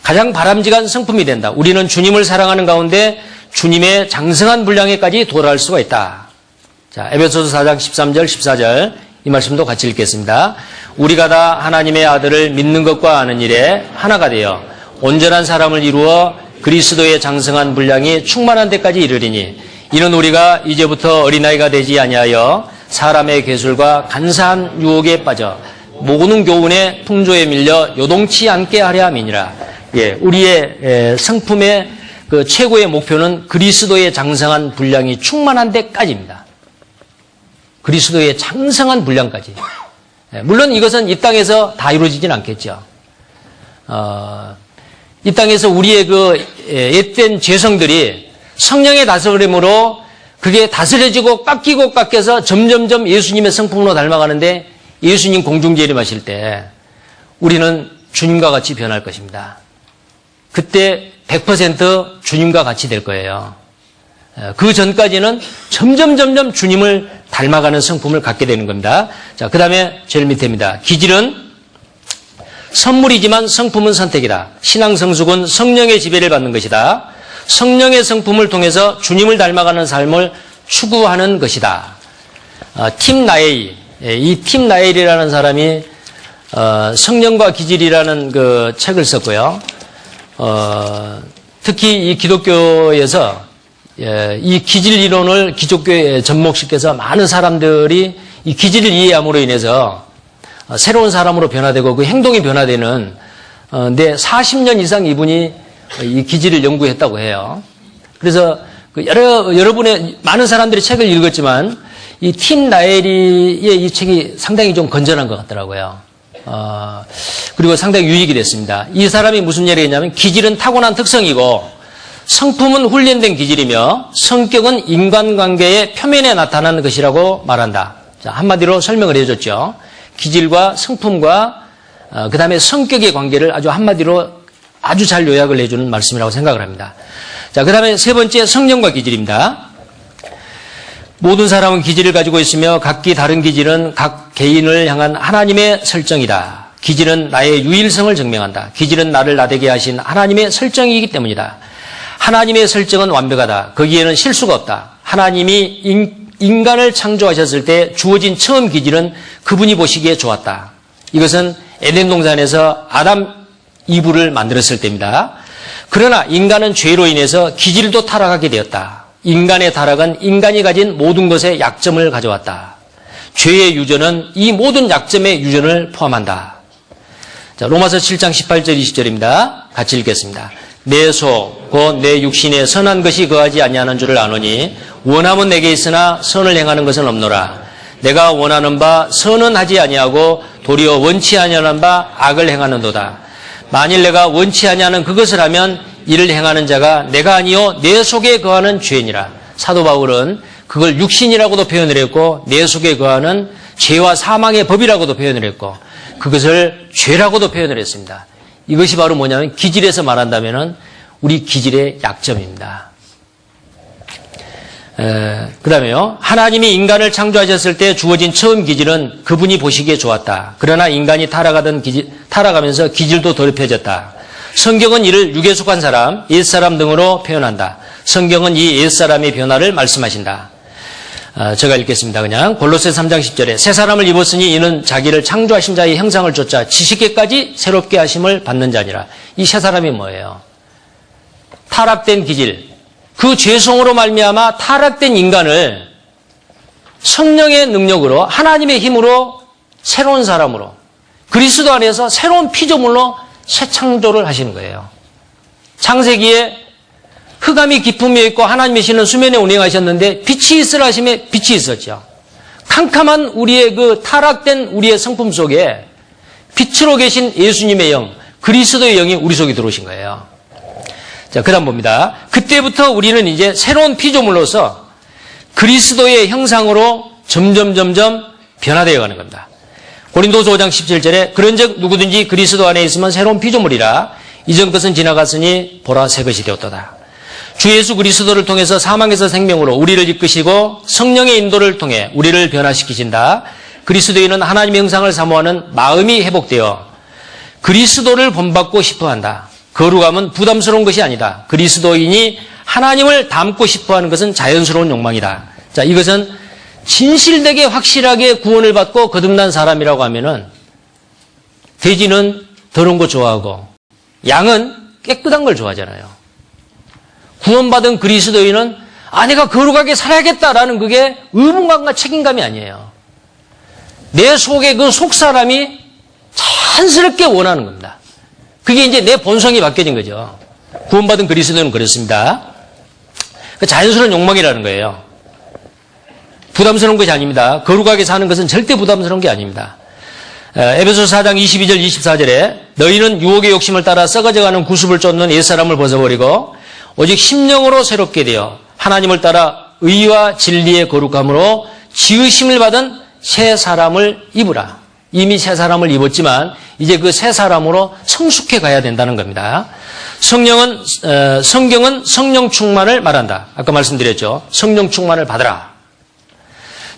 가장 바람직한 성품이 된다. 우리는 주님을 사랑하는 가운데 주님의 장성한 분량에까지 도달할 수가 있다. 자, 에베소서 4장 13절, 14절 이 말씀도 같이 읽겠습니다. 우리가 다 하나님의 아들을 믿는 것과 아는 일에 하나가 되어 온전한 사람을 이루어 그리스도의 장성한 분량이 충만한 데까지 이르리니 이는 우리가 이제부터 어린아이가 되지 아니하여 사람의 괴술과 간사한 유혹에 빠져 모든 교훈의 풍조에 밀려 요동치 않게 하려 함이니라. 우리의 성품의 그 최고의 목표는 그리스도의 장성한 분량이 충만한 데까지입니다. 그리스도의 장성한 분량까지. 물론 이것은 이 땅에서 다 이루어지진 않겠죠. 이 땅에서 우리의 그 옛된 죄성들이 성령의 다스림으로 그게 다스려지고 깎여서 점점점 예수님의 성품으로 닮아가는데 예수님 공중재림하실 때 우리는 주님과 같이 변할 것입니다. 그때 100% 주님과 같이 될 거예요. 그 전까지는 점점 주님을 닮아가는 성품을 갖게 되는 겁니다. 자, 그 다음에 제일 밑에입니다. 기질은 선물이지만 성품은 선택이다. 신앙 성숙은 성령의 지배를 받는 것이다. 성령의 성품을 통해서 주님을 닮아가는 삶을 추구하는 것이다. 팀 나엘, 이 팀 나엘이라는 사람이 성령과 기질이라는 그 책을 썼고요. 특히 이 기독교에서 이 기질 이론을 기독교에 접목시켜서 많은 사람들이 이 기질을 이해함으로 인해서 새로운 사람으로 변화되고 그 행동이 변화되는 데 40년 이상 이분이 이 기질을 연구했다고 해요. 그래서 여러분의 많은 사람들이 책을 읽었지만 이 팀 나엘의 이 책이 상당히 좀 건전한 것 같더라고요. 그리고 상당히 유익이 됐습니다. 이 사람이 무슨 얘기를 했냐면 기질은 타고난 특성이고 성품은 훈련된 기질이며 성격은 인간관계의 표면에 나타나는 것이라고 말한다. 자, 한마디로 설명을 해줬죠. 기질과 성품과 그 다음에 성격의 관계를 아주 한마디로 아주 잘 요약을 해주는 말씀이라고 생각을 합니다. 자, 그 다음에 세 번째 성령과 기질입니다. 모든 사람은 기질을 가지고 있으며 각기 다른 기질은 각 개인을 향한 하나님의 설정이다. 기질은 나의 유일성을 증명한다. 기질은 나를 나되게 하신 하나님의 설정이기 때문이다. 하나님의 설정은 완벽하다. 거기에는 실수가 없다. 하나님이 인간을 창조하셨을 때 주어진 처음 기질은 그분이 보시기에 좋았다. 이것은 에덴 동산에서 아담 이브를 만들었을 때입니다. 그러나 인간은 죄로 인해서 기질도 타락하게 되었다. 인간의 타락은 인간이 가진 모든 것에 약점을 가져왔다. 죄의 유전은 이 모든 약점의 유전을 포함한다. 자, 로마서 7장 18절 20절입니다. 같이 읽겠습니다. 내 속, 곧 내 육신에 선한 것이 거하지 아니하는 줄을 아노니 원함은 내게 있으나 선을 행하는 것은 없노라. 내가 원하는 바 선은 하지 아니하고 도리어 원치 아니하는 바 악을 행하는도다. 만일 내가 원치 아니하는 그것을 하면 이를 행하는 자가 내가 아니요 내 속에 거하는 죄니라. 사도 바울은 그걸 육신이라고도 표현을 했고 내 속에 거하는 죄와 사망의 법이라고도 표현을 했고 그것을 죄라고도 표현을 했습니다. 이것이 바로 뭐냐면 기질에서 말한다면 우리 기질의 약점입니다. 그 다음에요. 하나님이 인간을 창조하셨을 때 주어진 처음 기질은 그분이 보시기에 좋았다. 그러나 인간이 타락하면서 기질도 더럽혀졌다. 성경은 이를 육에 속한 사람, 옛사람 등으로 표현한다. 성경은 이 옛사람의 변화를 말씀하신다. 제가 읽겠습니다. 그냥 골로새 3장 10절에 새 사람을 입었으니 이는 자기를 창조하신 자의 형상을 좇아 지식에까지 새롭게 하심을 받는 자니라. 이 새 사람이 뭐예요? 타락된 기질, 그 죄성으로 말미암아 타락된 인간을 성령의 능력으로 하나님의 힘으로 새로운 사람으로 그리스도 안에서 새로운 피조물로 새 창조를 하시는 거예요. 창세기에 흑암이 깊음에 있고 하나님의 신은 수면에 운행하셨는데 빛이 있으라 하심에 빛이 있었죠. 캄캄한 우리의 그 타락된 우리의 성품 속에 빛으로 계신 예수님의 영, 그리스도의 영이 우리 속에 들어오신 거예요. 자, 그 다음 봅니다. 그때부터 우리는 이제 새로운 피조물로서 그리스도의 형상으로 점점 변화되어 가는 겁니다. 고린도서 5장 17절에 그런즉 누구든지 그리스도 안에 있으면 새로운 피조물이라 이전 것은 지나갔으니 보라 새 것이 되었도다. 주 예수 그리스도를 통해서 사망에서 생명으로 우리를 이끄시고 성령의 인도를 통해 우리를 변화시키신다. 그리스도인은 하나님의 형상을 사모하는 마음이 회복되어 그리스도를 본받고 싶어한다. 거룩함은 부담스러운 것이 아니다. 그리스도인이 하나님을 닮고 싶어하는 것은 자연스러운 욕망이다. 자, 이것은 진실되게 확실하게 구원을 받고 거듭난 사람이라고 하면은 돼지는 더러운 거 좋아하고 양은 깨끗한 걸 좋아하잖아요. 구원받은 그리스도인은 내가 거룩하게 살아야겠다라는 그게 의무감과 책임감이 아니에요. 내 속에 그 속사람이 자연스럽게 원하는 겁니다. 그게 이제 내 본성이 바뀌어진 거죠. 구원받은 그리스도는 그렇습니다. 자연스러운 욕망이라는 거예요. 부담스러운 것이 아닙니다. 거룩하게 사는 것은 절대 부담스러운 게 아닙니다. 에베소서 4장 22절 24절에 너희는 유혹의 욕심을 따라 썩어져가는 구습을 쫓는 옛사람을 벗어버리고 오직 심령으로 새롭게 되어 하나님을 따라 의와 진리의 거룩함으로 지으심을 받은 새 사람을 입으라. 이미 새 사람을 입었지만 이제 그 새 사람으로 성숙해 가야 된다는 겁니다. 성경은 성령 충만을 말한다. 아까 말씀드렸죠. 성령 충만을 받으라.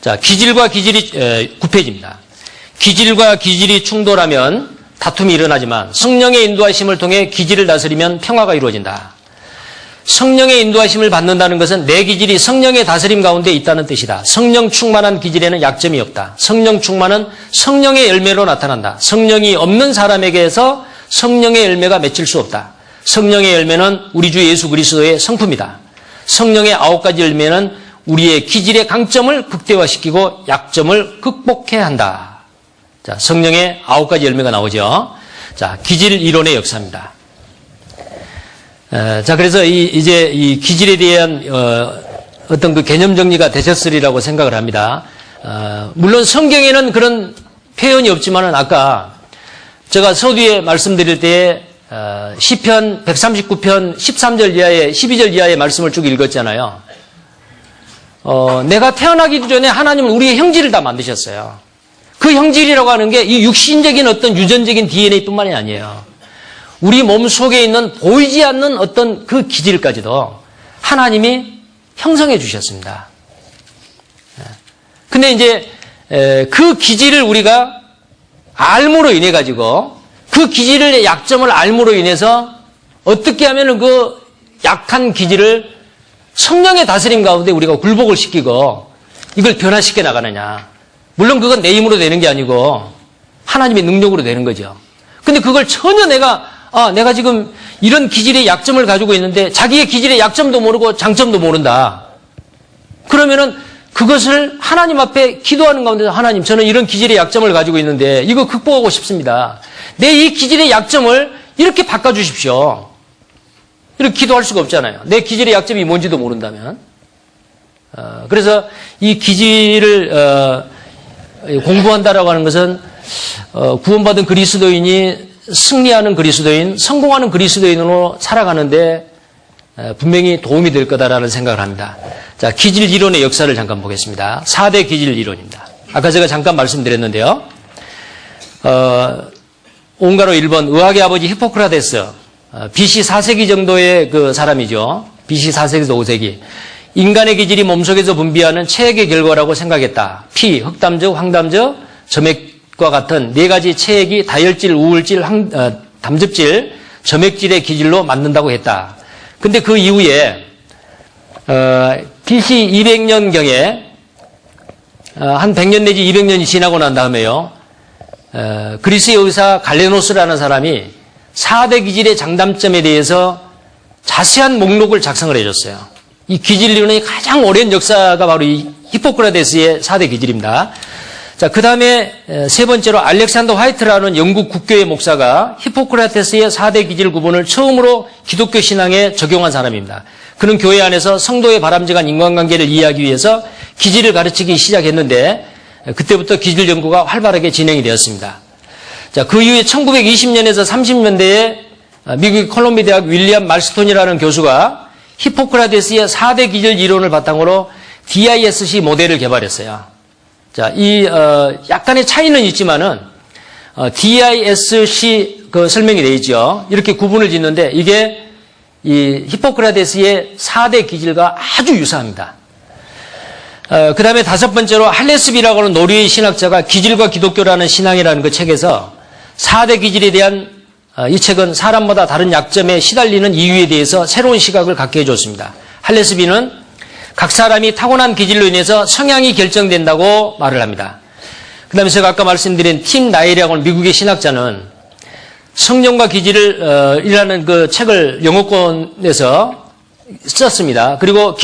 자, 기질과 기질이 굽해집니다. 기질과 기질이 충돌하면 다툼이 일어나지만 성령의 인도하심을 통해 기질을 다스리면 평화가 이루어진다. 성령의 인도하심을 받는다는 것은 내 기질이 성령의 다스림 가운데 있다는 뜻이다. 성령 충만한 기질에는 약점이 없다. 성령 충만은 성령의 열매로 나타난다. 성령이 없는 사람에게서 성령의 열매가 맺힐 수 없다. 성령의 열매는 우리 주 예수 그리스도의 성품이다. 성령의 9가지 열매는 우리의 기질의 강점을 극대화시키고 약점을 극복해야 한다. 자, 성령의 9가지 열매가 나오죠. 자, 기질 이론의 역사입니다. 자, 그래서 이제 이 기질에 대한 어떤 그 개념 정리가 되셨으리라고 생각을 합니다. 물론 성경에는 그런 표현이 없지만은 아까 제가 서두에 말씀드릴 때에 시편 139편 13절 이하에 12절 이하의 말씀을 쭉 읽었잖아요. 내가 태어나기 전에 하나님은 우리의 형질을 다 만드셨어요. 그 형질이라고 하는 게 이 육신적인 어떤 유전적인 DNA뿐만이 아니에요. 우리 몸 속에 있는 보이지 않는 어떤 그 기질까지도 하나님이 형성해 주셨습니다. 근데 이제 그 기질을 우리가 알므로 인해 가지고 그 기질의 약점을 알므로 인해서 어떻게 하면 그 약한 기질을 성령의 다스림 가운데 우리가 굴복을 시키고 이걸 변화시켜 나가느냐. 물론 그건 내 힘으로 되는 게 아니고 하나님의 능력으로 되는 거죠. 근데 그걸 전혀 내가 지금 이런 기질의 약점을 가지고 있는데 자기의 기질의 약점도 모르고 장점도 모른다. 그러면은 그것을 하나님 앞에 기도하는 가운데서 하나님, 저는 이런 기질의 약점을 가지고 있는데 이거 극복하고 싶습니다. 내 이 기질의 약점을 이렇게 바꿔주십시오. 이렇게 기도할 수가 없잖아요. 내 기질의 약점이 뭔지도 모른다면. 그래서 이 기질을 공부한다라고 하는 것은 구원받은 그리스도인이 승리하는 그리스도인, 성공하는 그리스도인으로 살아가는데 분명히 도움이 될 거다라는 생각을 합니다. 자, 기질 이론의 역사를 잠깐 보겠습니다. 4대 기질 이론입니다. 아까 제가 잠깐 말씀드렸는데요. 온가로 1번 의학의 아버지 히포크라테스, BC 4세기 정도의 그 사람이죠. BC 4세기에서 5세기. 인간의 기질이 몸속에서 분비하는 체액의 결과라고 생각했다. 피, 흑담적, 황담적, 점액과 같은 네 가지 체액이 다혈질, 우울질, 담즙질, 점액질의 기질로 만든다고 했다. 근데 그 이후에 BC 200년경에 한 100년 내지 200년이 지나고 난 다음에요. 그리스의 의사 갈레노스라는 사람이 4대 기질의 장단점에 대해서 자세한 목록을 작성을 해줬어요. 이 기질 이론의 가장 오랜 역사가 바로 이 히포크라테스의 4대 기질입니다. 자, 그 다음에 세 번째로 알렉산더 화이트라는 영국 국교의 목사가 히포크라테스의 4대 기질 구분을 처음으로 기독교 신앙에 적용한 사람입니다. 그는 교회 안에서 성도의 바람직한 인간관계를 이해하기 위해서 기질을 가르치기 시작했는데 그때부터 기질 연구가 활발하게 진행이 되었습니다. 자, 그 이후에 1920년에서 30년대에 미국 콜롬비아 대학 윌리엄 말스톤이라는 교수가 히포크라테스의 4대 기질 이론을 바탕으로 DISC 모델을 개발했어요. 자, 약간의 차이는 있지만은, DISC 그 설명이 되어 있죠. 이렇게 구분을 짓는데, 이게 이 히포크라테스의 4대 기질과 아주 유사합니다. 그 다음에 다섯 번째로 할레스비라고 하는 노르웨이 신학자가 기질과 기독교라는 신앙이라는 그 책에서 4대 기질에 대한 이 책은 사람마다 다른 약점에 시달리는 이유에 대해서 새로운 시각을 갖게 해줬습니다. 할레스비는 각 사람이 타고난 기질로 인해서 성향이 결정된다고 말을 합니다. 그 다음에 제가 아까 말씀드린 팀 나일이라고 하는 미국의 신학자는 성령과 기질을 이라는 그 책을 영어권에서 썼습니다. 그리고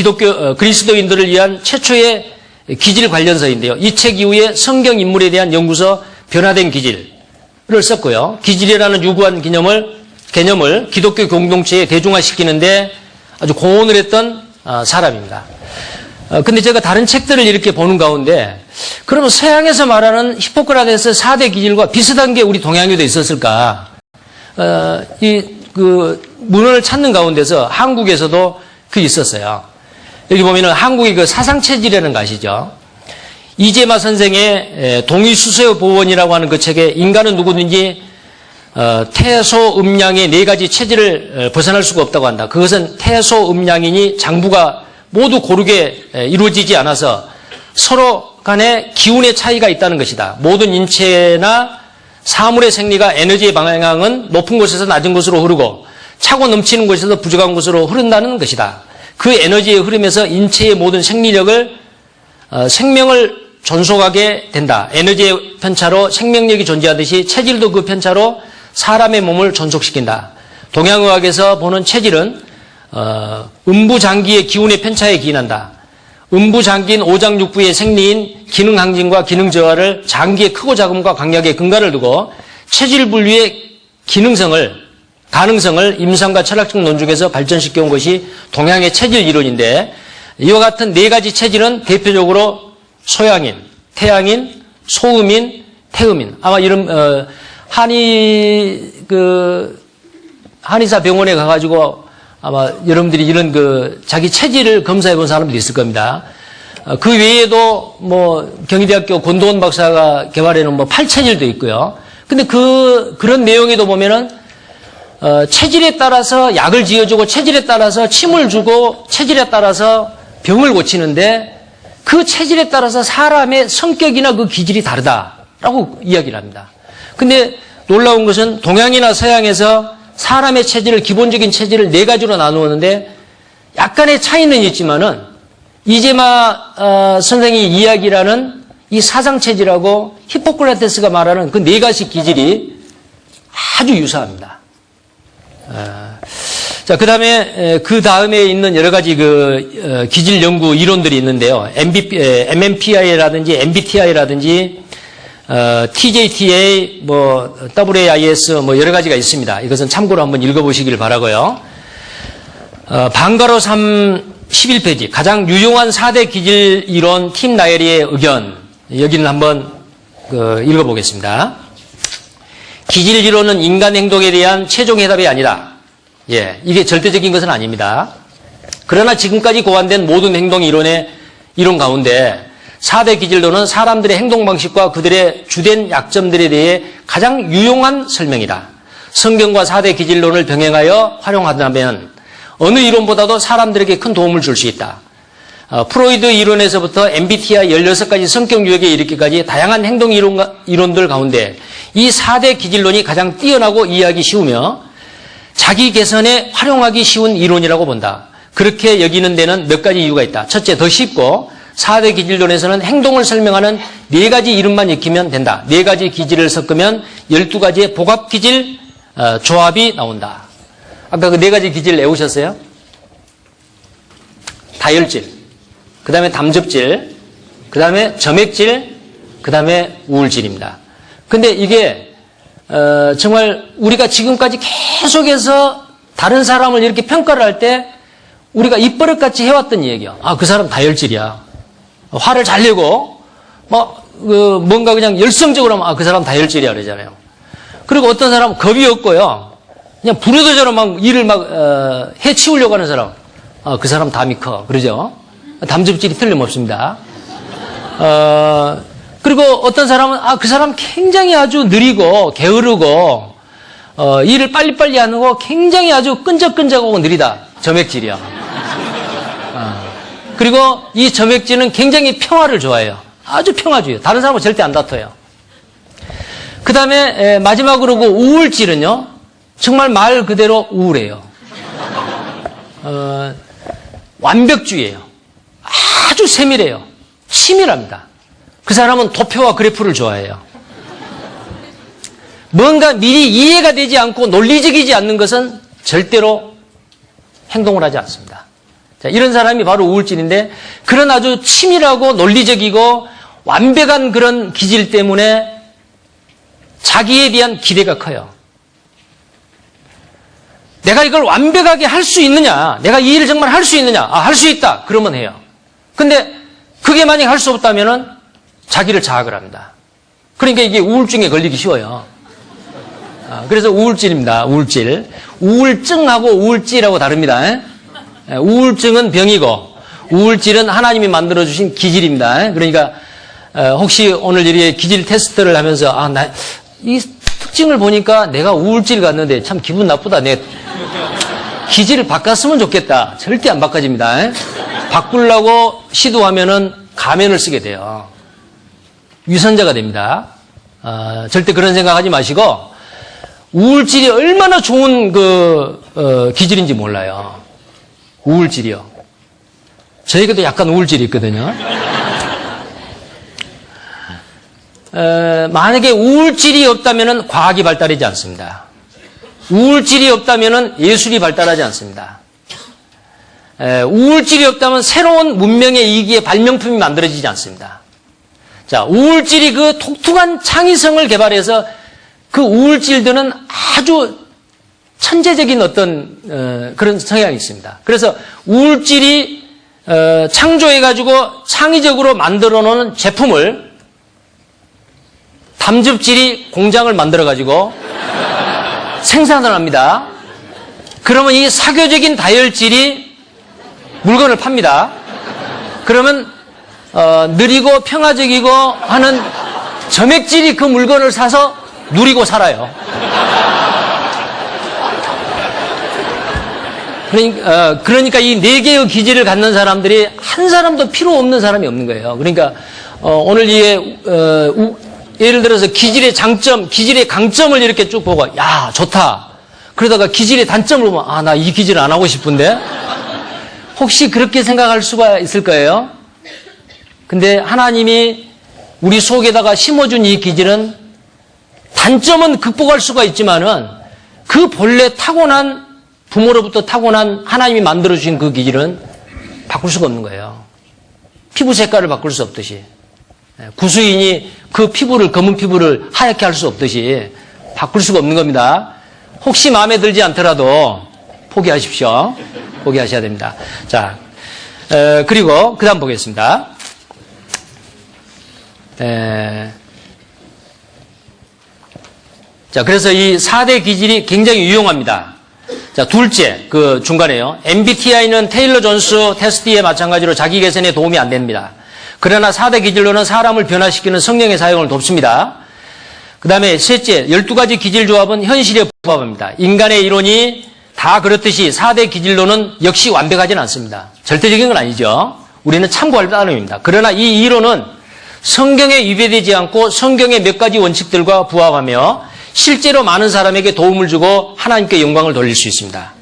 그리스도인들을 위한 최초의 기질 관련서인데요. 이 책 이후에 성경 인물에 대한 연구서 변화된 기질을 썼고요. 기질이라는 유구한 개념을 기독교 공동체에 대중화시키는데 아주 공헌을 했던 사람입니다. 근데 제가 다른 책들을 이렇게 보는 가운데 그러면 서양에서 말하는 히포크라테스 4대 기질과 비슷한 게 우리 동양에도 있었을까? 문헌을 찾는 가운데서 한국에서도 그게 있었어요. 여기 보면은 한국의 그 사상체질이라는 거 아시죠? 이재마 선생의 동의수서 보원이라고 하는 그 책에 인간은 누구든지 태소, 음양의 네 가지 체질을 벗어날 수가 없다고 한다. 그것은 태소, 음양이니 장부가 모두 고르게 이루어지지 않아서 서로 간에 기운의 차이가 있다는 것이다. 모든 인체나 사물의 생리가 에너지의 방향은 높은 곳에서 낮은 곳으로 흐르고 차고 넘치는 곳에서 부족한 곳으로 흐른다는 것이다. 그 에너지의 흐름에서 인체의 모든 생리력을 생명을 존속하게 된다. 에너지의 편차로 생명력이 존재하듯이 체질도 그 편차로 사람의 몸을 존속시킨다. 동양의학에서 보는 체질은 음부장기의 기운의 편차에 기인한다. 음부장기인 오장육부의 생리인 기능항진과 기능저하를 장기의 크고 작음과 강약의 근간을 두고 체질 분류의 가능성을 임상과 철학적 논중에서 발전시켜온 것이 동양의 체질 이론인데 이와 같은 네 가지 체질은 대표적으로 소양인, 태양인, 소음인, 태음인. 아마 이런 한의사 병원에 가가지고 아마 여러분들이 이런 자기 체질을 검사해 본 사람들이 있을 겁니다. 그 외에도 경희대학교 권도원 박사가 개발해 놓은 8체질도 있고요. 근데 그런 내용에도 보면은, 체질에 따라서 약을 지어주고 체질에 따라서 침을 주고 체질에 따라서 병을 고치는데 그 체질에 따라서 사람의 성격이나 그 기질이 다르다라고 이야기를 합니다. 근데 놀라운 것은 동양이나 서양에서 사람의 체질을, 기본적인 체질을 네 가지로 나누었는데 약간의 차이는 있지만은 이재마 선생이 이야기라는 이 사상체질하고 히포크라테스가 말하는 그 네 가지 기질이 아주 유사합니다. 자, 그 다음에 있는 여러 가지 기질 연구 이론들이 있는데요. MMPI라든지 MBTI라든지 TJTA, WAIS, 여러 가지가 있습니다. 이것은 참고로 한번 읽어보시길 바라고요. 방가로 3, 11페이지. 가장 유용한 4대 기질 이론 팀 나엘의 의견. 여기는 한번 읽어보겠습니다. 기질 이론은 인간 행동에 대한 최종 해답이 아니다. 예, 이게 절대적인 것은 아닙니다. 그러나 지금까지 고안된 모든 행동 이론 가운데 4대 기질론은 사람들의 행동 방식과 그들의 주된 약점들에 대해 가장 유용한 설명이다. 성경과 4대 기질론을 병행하여 활용한다면 어느 이론보다도 사람들에게 큰 도움을 줄 수 있다. 프로이드 이론에서부터 MBTI 16가지 성격 유형에 이르기까지 다양한 행동 이론들 가운데 이 4대 기질론이 가장 뛰어나고 이해하기 쉬우며 자기 개선에 활용하기 쉬운 이론이라고 본다. 그렇게 여기는 데는 몇 가지 이유가 있다. 첫째, 더 쉽고 4대 기질론에서는 행동을 설명하는 4가지 이름만 익히면 된다. 4가지 기질을 섞으면 12가지의 복합 기질 조합이 나온다. 아까 그 4가지 기질 외우셨어요? 다혈질, 그 다음에 담즙질, 그 다음에 점액질, 그 다음에 우울질입니다. 근데 이게 정말 우리가 지금까지 계속해서 다른 사람을 이렇게 평가를 할 때 우리가 입버릇같이 해왔던 얘기야. 아, 그 사람 다혈질이야. 화를 잘 내고 뭔가 그냥 열성적으로 하면 아, 그 사람 다혈질이야 그러잖아요. 그리고 어떤 사람은 겁이 없고요. 그냥 불효도처럼 막 일을 해치우려고 하는 사람. 아, 그 사람 담이 커. 그러죠? 담즙질이 틀림없습니다. 그리고 어떤 사람은 아, 그 사람 굉장히 아주 느리고 게으르고 일을 빨리빨리 하는 거 굉장히 아주 끈적끈적하고 느리다. 점액질이야. 그리고 이 점액질은 굉장히 평화를 좋아해요. 아주 평화주의예요. 다른 사람하고 절대 안 다퉈요. 그 다음에 마지막으로 그 우울질은요. 정말 말 그대로 우울해요. 완벽주의예요. 아주 세밀해요. 치밀합니다. 그 사람은 도표와 그래프를 좋아해요. 뭔가 미리 이해가 되지 않고 논리적이지 않는 것은 절대로 행동을 하지 않습니다. 자, 이런 사람이 바로 우울질인데 그런 아주 치밀하고 논리적이고 완벽한 그런 기질 때문에 자기에 대한 기대가 커요. 내가 이걸 완벽하게 할 수 있느냐? 내가 이 일을 정말 할 수 있느냐? 아, 할 수 있다. 그러면 해요. 근데 그게 만약 할 수 없다면은 자기를 자학을 합니다. 그러니까 이게 우울증에 걸리기 쉬워요. 그래서 우울질입니다. 우울질. 우울증하고 우울질하고 다릅니다. 우울증은 병이고 우울질은 하나님이 만들어주신 기질입니다. 그러니까 혹시 오늘 이렇게 기질 테스트를 하면서 아, 나 이 특징을 보니까 내가 우울질 같는데 참 기분 나쁘다. 내 기질을 바꿨으면 좋겠다. 절대 안 바꿔집니다. 바꾸려고 시도하면은 가면을 쓰게 돼요. 위선자가 됩니다. 절대 그런 생각하지 마시고 우울질이 얼마나 좋은 기질인지 몰라요. 우울질이요. 저에게도 약간 우울질이 있거든요. 만약에 우울질이 없다면 과학이 발달하지 않습니다. 우울질이 없다면 예술이 발달하지 않습니다. 우울질이 없다면 새로운 문명의 이기의 발명품이 만들어지지 않습니다. 자, 우울질이 그 독특한 창의성을 개발해서 그 우울질들은 아주 천재적인 어떤 그런 성향이 있습니다. 그래서 우울질이 창조해가지고 창의적으로 만들어 놓은 제품을 담즙질이 공장을 만들어가지고 생산을 합니다. 그러면 이 사교적인 다혈질이 물건을 팝니다. 그러면 느리고 평화적이고 하는 점액질이 그 물건을 사서 누리고 살아요. 그러니까 이 4개의 기질을 갖는 사람들이 한 사람도 필요 없는 사람이 없는 거예요. 그러니까 오늘 예를 들어서 기질의 장점, 기질의 강점을 이렇게 쭉 보고 야 좋다. 그러다가 기질의 단점을 보면 아, 나 이 기질 안 하고 싶은데 혹시 그렇게 생각할 수가 있을 거예요. 근데 하나님이 우리 속에다가 심어준 이 기질은 단점은 극복할 수가 있지만은 그 본래 타고난 부모로부터 타고난 하나님이 만들어주신 그 기질은 바꿀 수가 없는 거예요. 피부 색깔을 바꿀 수 없듯이 구수인이 그 피부를 검은 피부를 하얗게 할 수 없듯이 바꿀 수가 없는 겁니다. 혹시 마음에 들지 않더라도 포기하십시오. 포기하셔야 됩니다. 자, 그리고 그 다음 보겠습니다. 자, 그래서 이 4대 기질이 굉장히 유용합니다. 자, 둘째, 그 중간에요. MBTI는 테일러 존스 테스트에 마찬가지로 자기 개선에 도움이 안 됩니다. 그러나 4대 기질로는 사람을 변화시키는 성령의 사용을 돕습니다. 그 다음에 셋째, 12가지 기질 조합은 현실에 부합합니다. 인간의 이론이 다 그렇듯이 4대 기질로는 역시 완벽하지는 않습니다. 절대적인 건 아니죠. 우리는 참고할 따름입니다. 그러나 이 이론은 성경에 위배되지 않고 성경의 몇 가지 원칙들과 부합하며 실제로 많은 사람에게 도움을 주고 하나님께 영광을 돌릴 수 있습니다.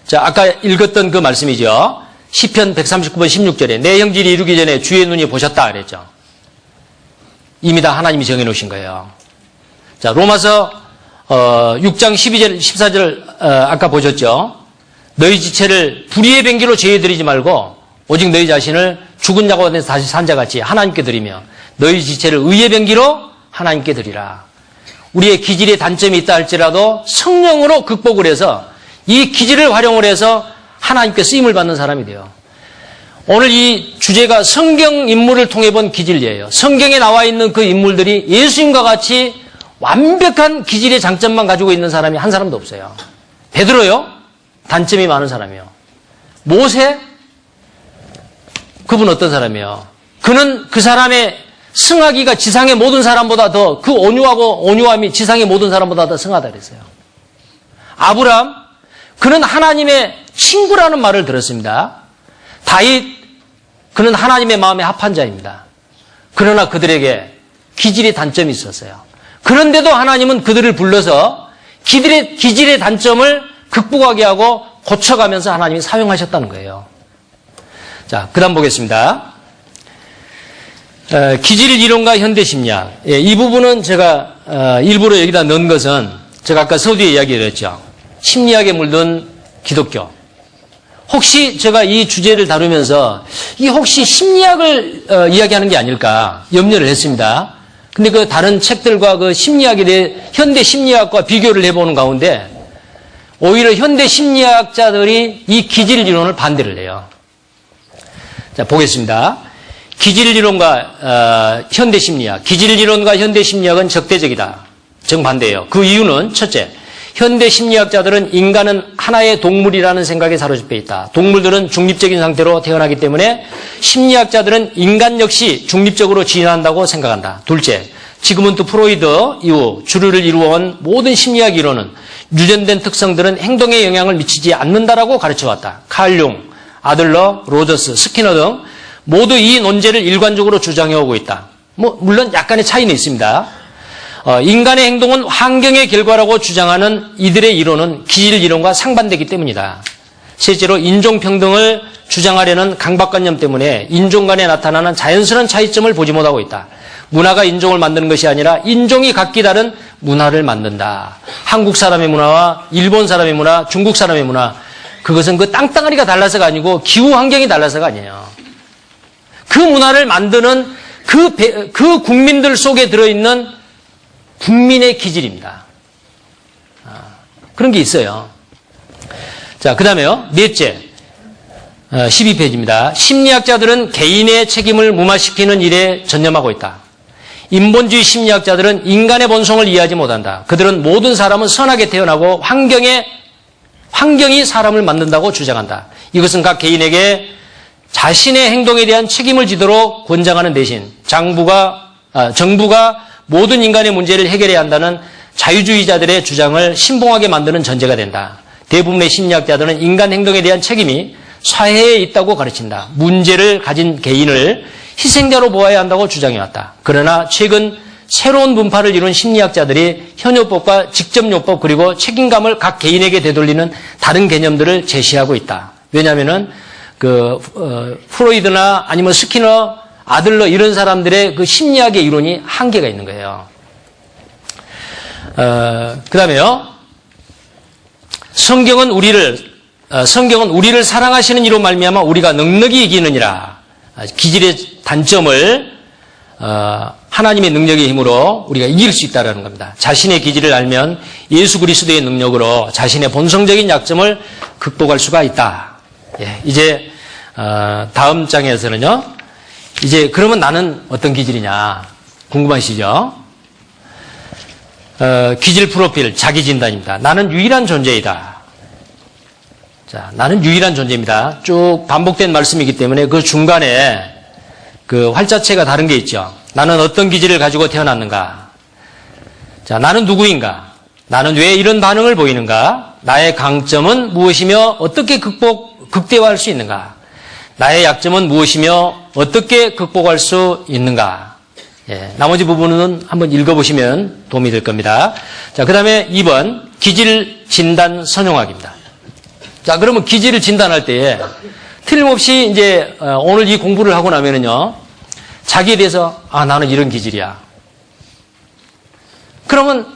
자, 아까 읽었던 그 말씀이죠. 시편 139번 16절에 내 형질이 이루기 전에 주의 눈이 보셨다 그랬죠. 이미 다 하나님이 정해놓으신 거예요. 자, 로마서 6장 12절 14절 아까 보셨죠. 너희 지체를 불의의 변기로 제어드리지 말고 오직 너희 자신을 죽은 자가 돼서 다시 산 자같이 하나님께 드리며 너희 지체를 의의 변기로 하나님께 드리라. 우리의 기질의 단점이 있다 할지라도 성령으로 극복을 해서 이 기질을 활용을 해서 하나님께 쓰임을 받는 사람이 돼요. 오늘 이 주제가 성경 인물을 통해 본 기질이에요. 성경에 나와 있는 그 인물들이 예수님과 같이 완벽한 기질의 장점만 가지고 있는 사람이 한 사람도 없어요. 베드로요? 단점이 많은 사람이요. 모세? 그분 어떤 사람이에요? 그는 그 사람의 승하기가 지상의 모든 사람보다 더 그 온유함이 지상의 모든 사람보다 더 승하다 그랬어요. 아브라함? 그는 하나님의 친구라는 말을 들었습니다. 다윗? 그는 하나님의 마음에 합한 자입니다. 그러나 그들에게 기질의 단점이 있었어요. 그런데도 하나님은 그들을 불러서 기질의 단점을 극복하게 하고 고쳐가면서 하나님이 사용하셨다는 거예요. 자, 그 다음 보겠습니다. 기질 이론과 현대심리학. 이 부분은 제가 일부러 여기다 넣은 것은 제가 아까 서두에 이야기를 했죠. 심리학에 물든 기독교. 혹시 제가 이 주제를 다루면서 이 혹시 심리학을 이야기하는 게 아닐까 염려를 했습니다. 근데 그 다른 책들과 그 심리학에 대해 현대 심리학과 비교를 해보는 가운데 오히려 현대 심리학자들이 이 기질 이론을 반대를 해요. 자, 보겠습니다. 기질 이론과 현대 심리학. 기질 이론과 현대 심리학은 적대적이다. 정반대예요. 그 이유는 첫째, 현대 심리학자들은 인간은 하나의 동물이라는 생각에 사로잡혀 있다. 동물들은 중립적인 상태로 태어나기 때문에 심리학자들은 인간 역시 중립적으로 진화한다고 생각한다. 둘째, 지그문드 프로이드 이후 주류를 이루어온 모든 심리학 이론은 유전된 특성들은 행동에 영향을 미치지 않는다라고 가르쳐왔다. 칼 융, 아들러, 로저스, 스키너 등 모두 이 논제를 일관적으로 주장해오고 있다. 물론 약간의 차이는 있습니다. 인간의 행동은 환경의 결과라고 주장하는 이들의 이론은 기질 이론과 상반되기 때문이다. 실제로 인종평등을 주장하려는 강박관념 때문에 인종 간에 나타나는 자연스러운 차이점을 보지 못하고 있다. 문화가 인종을 만드는 것이 아니라 인종이 각기 다른 문화를 만든다. 한국 사람의 문화와 일본 사람의 문화, 중국 사람의 문화, 그것은 그 땅덩어리가 달라서가 아니고 기후 환경이 달라서가 아니에요. 그 문화를 만드는 그 국민들 속에 들어있는 국민의 기질입니다. 그런 게 있어요. 자, 그 다음에요. 넷째, 12페이지입니다. 심리학자들은 개인의 책임을 무마시키는 일에 전념하고 있다. 인본주의 심리학자들은 인간의 본성을 이해하지 못한다. 그들은 모든 사람은 선하게 태어나고 환경이 사람을 만든다고 주장한다. 이것은 각 개인에게 자신의 행동에 대한 책임을 지도록 권장하는 대신 정부가 모든 인간의 문제를 해결해야 한다는 자유주의자들의 주장을 신봉하게 만드는 전제가 된다. 대부분의 심리학자들은 인간 행동에 대한 책임이 사회에 있다고 가르친다. 문제를 가진 개인을 희생자로 보아야 한다고 주장해왔다. 그러나 최근 새로운 분파를 이룬 심리학자들이 현요법과 직접요법 그리고 책임감을 각 개인에게 되돌리는 다른 개념들을 제시하고 있다. 왜냐하면은 프로이드나 아니면 스키너, 아들러 이런 사람들의 그 심리학의 이론이 한계가 있는 거예요. 그 다음에요. 성경은 우리를 사랑하시는 이로 말미암아 우리가 넉넉히 이기느니라. 기질의 단점을 하나님의 능력의 힘으로 우리가 이길 수 있다는 겁니다. 자신의 기질을 알면 예수 그리스도의 능력으로 자신의 본성적인 약점을 극복할 수가 있다. 예, 이제 다음 장에서는요. 이제 그러면 나는 어떤 기질이냐 궁금하시죠? 기질 프로필, 자기 진단입니다. 나는 유일한 존재이다. 자, 나는 유일한 존재입니다. 쭉 반복된 말씀이기 때문에 그 중간에 그 활자체가 다른 게 있죠. 나는 어떤 기질을 가지고 태어났는가? 자, 나는 누구인가? 나는 왜 이런 반응을 보이는가? 나의 강점은 무엇이며 어떻게 극대화할 수 있는가? 나의 약점은 무엇이며 어떻게 극복할 수 있는가? 예, 나머지 부분은 한번 읽어보시면 도움이 될 겁니다. 자, 그 다음에 2번, 기질 진단 선용학입니다. 자, 그러면 기질을 진단할 때에 틀림없이 이제 오늘 이 공부를 하고 나면은요, 자기에 대해서 나는 이런 기질이야. 그러면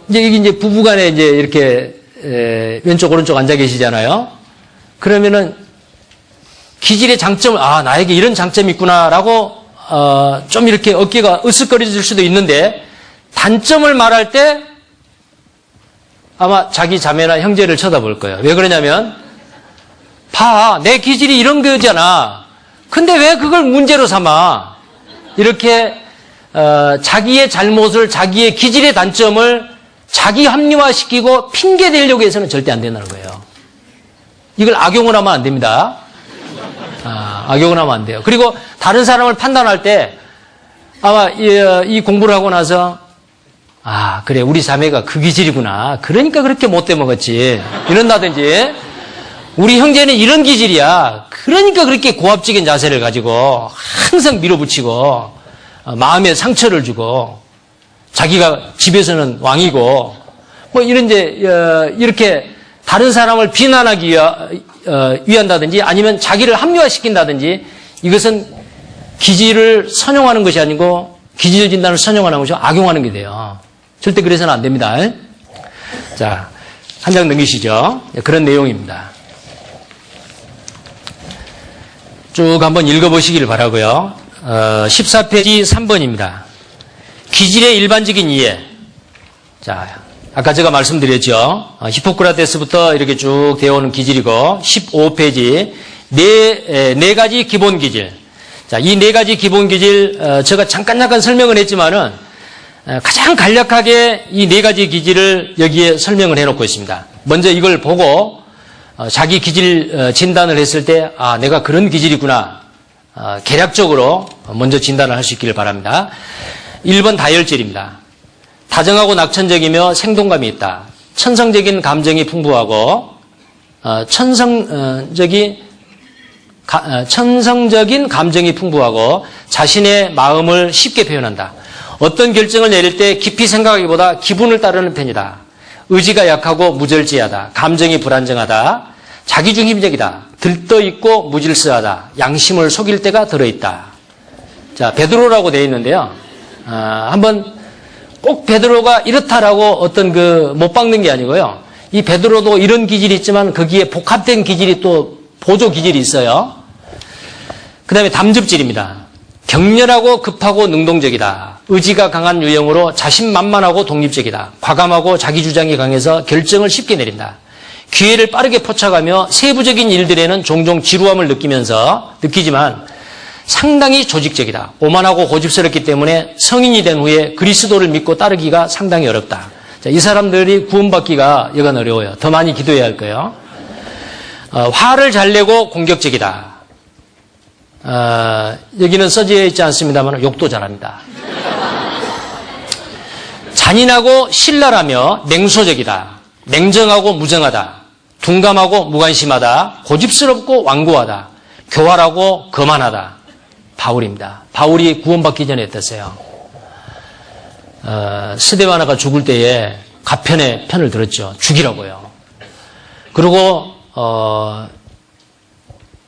이제 여기 이제 부부간에 이제 이렇게 왼쪽 오른쪽 앉아 계시잖아요. 그러면은 기질의 장점을 나에게 이런 장점이 있구나라고 좀 이렇게 어깨가 으쓱거려질 수도 있는데 단점을 말할 때 아마 자기 자매나 형제를 쳐다볼 거예요. 왜 그러냐면 봐, 내 기질이 이런 거잖아. 근데 왜 그걸 문제로 삼아? 이렇게 자기의 잘못을, 자기의 기질의 단점을 자기 합리화시키고 핑계 대려고 해서는 절대 안 된다는 거예요. 이걸 악용을 하면 안 됩니다. 악용을 하면 안 돼요. 그리고 다른 사람을 판단할 때 아마 이 공부를 하고 나서 그래, 우리 자매가 그 기질이구나. 그러니까 그렇게 못돼 먹었지. 이런다든지, 우리 형제는 이런 기질이야. 그러니까 그렇게 고압적인 자세를 가지고 항상 밀어붙이고 마음에 상처를 주고 자기가 집에서는 왕이고 뭐 이런 이렇게 다른 사람을 비난하기 위한다든지 아니면 자기를 합리화시킨다든지 이것은 기질을 선용하는 것이 아니고 기질 진단을 선용하는 것이 악용하는 게 돼요. 절대 그래서는 안 됩니다. 자, 한 장 넘기시죠. 그런 내용입니다. 쭉 한번 읽어보시길 바라고요. 14페이지 3번입니다. 기질의 일반적인 이해. 자, 아까 제가 말씀드렸죠. 히포크라테스부터 이렇게 쭉 되어오는 기질이고 15페이지 네 가지 기본 기질. 자, 이 네 가지 기본 기질 제가 잠깐 설명을 했지만은 가장 간략하게 이 네 가지 기질을 여기에 설명을 해놓고 있습니다. 먼저 이걸 보고 자기 기질 진단을 했을 때 내가 그런 기질이구나. 개략적으로 먼저 진단을 할 수 있기를 바랍니다. 1번 다혈질입니다. 다정하고 낙천적이며 생동감이 있다. 천성적인 감정이 풍부하고 천성적인 감정이 풍부하고 자신의 마음을 쉽게 표현한다. 어떤 결정을 내릴 때 깊이 생각하기보다 기분을 따르는 편이다. 의지가 약하고 무절제하다. 감정이 불안정하다. 자기중심적이다. 들떠있고 무질서하다. 양심을 속일 때가 들어있다. 자, 베드로라고 되어 있는데요. 한번 꼭 베드로가 이렇다라고 어떤 못 박는 게 아니고요. 이 베드로도 이런 기질이 있지만 거기에 복합된 기질이 또 보조 기질이 있어요. 그 다음에 담즙질입니다. 격렬하고 급하고 능동적이다. 의지가 강한 유형으로 자신만만하고 독립적이다. 과감하고 자기 주장이 강해서 결정을 쉽게 내린다. 기회를 빠르게 포착하며 세부적인 일들에는 종종 지루함을 느끼지만 상당히 조직적이다. 오만하고 고집스럽기 때문에 성인이 된 후에 그리스도를 믿고 따르기가 상당히 어렵다. 자, 이 사람들이 구원받기가 여간 어려워요. 더 많이 기도해야 할 거예요. 화를 잘 내고 공격적이다. 여기는 써져 있지 않습니다만 욕도 잘합니다. 잔인하고 신랄하며 냉소적이다. 냉정하고 무정하다. 둔감하고 무관심하다. 고집스럽고 완고하다. 교활하고 거만하다. 바울입니다. 바울이 구원받기 전에 어땠어요? 스데바나가 죽을 때에 가편의 편을 들었죠. 죽이라고요. 그리고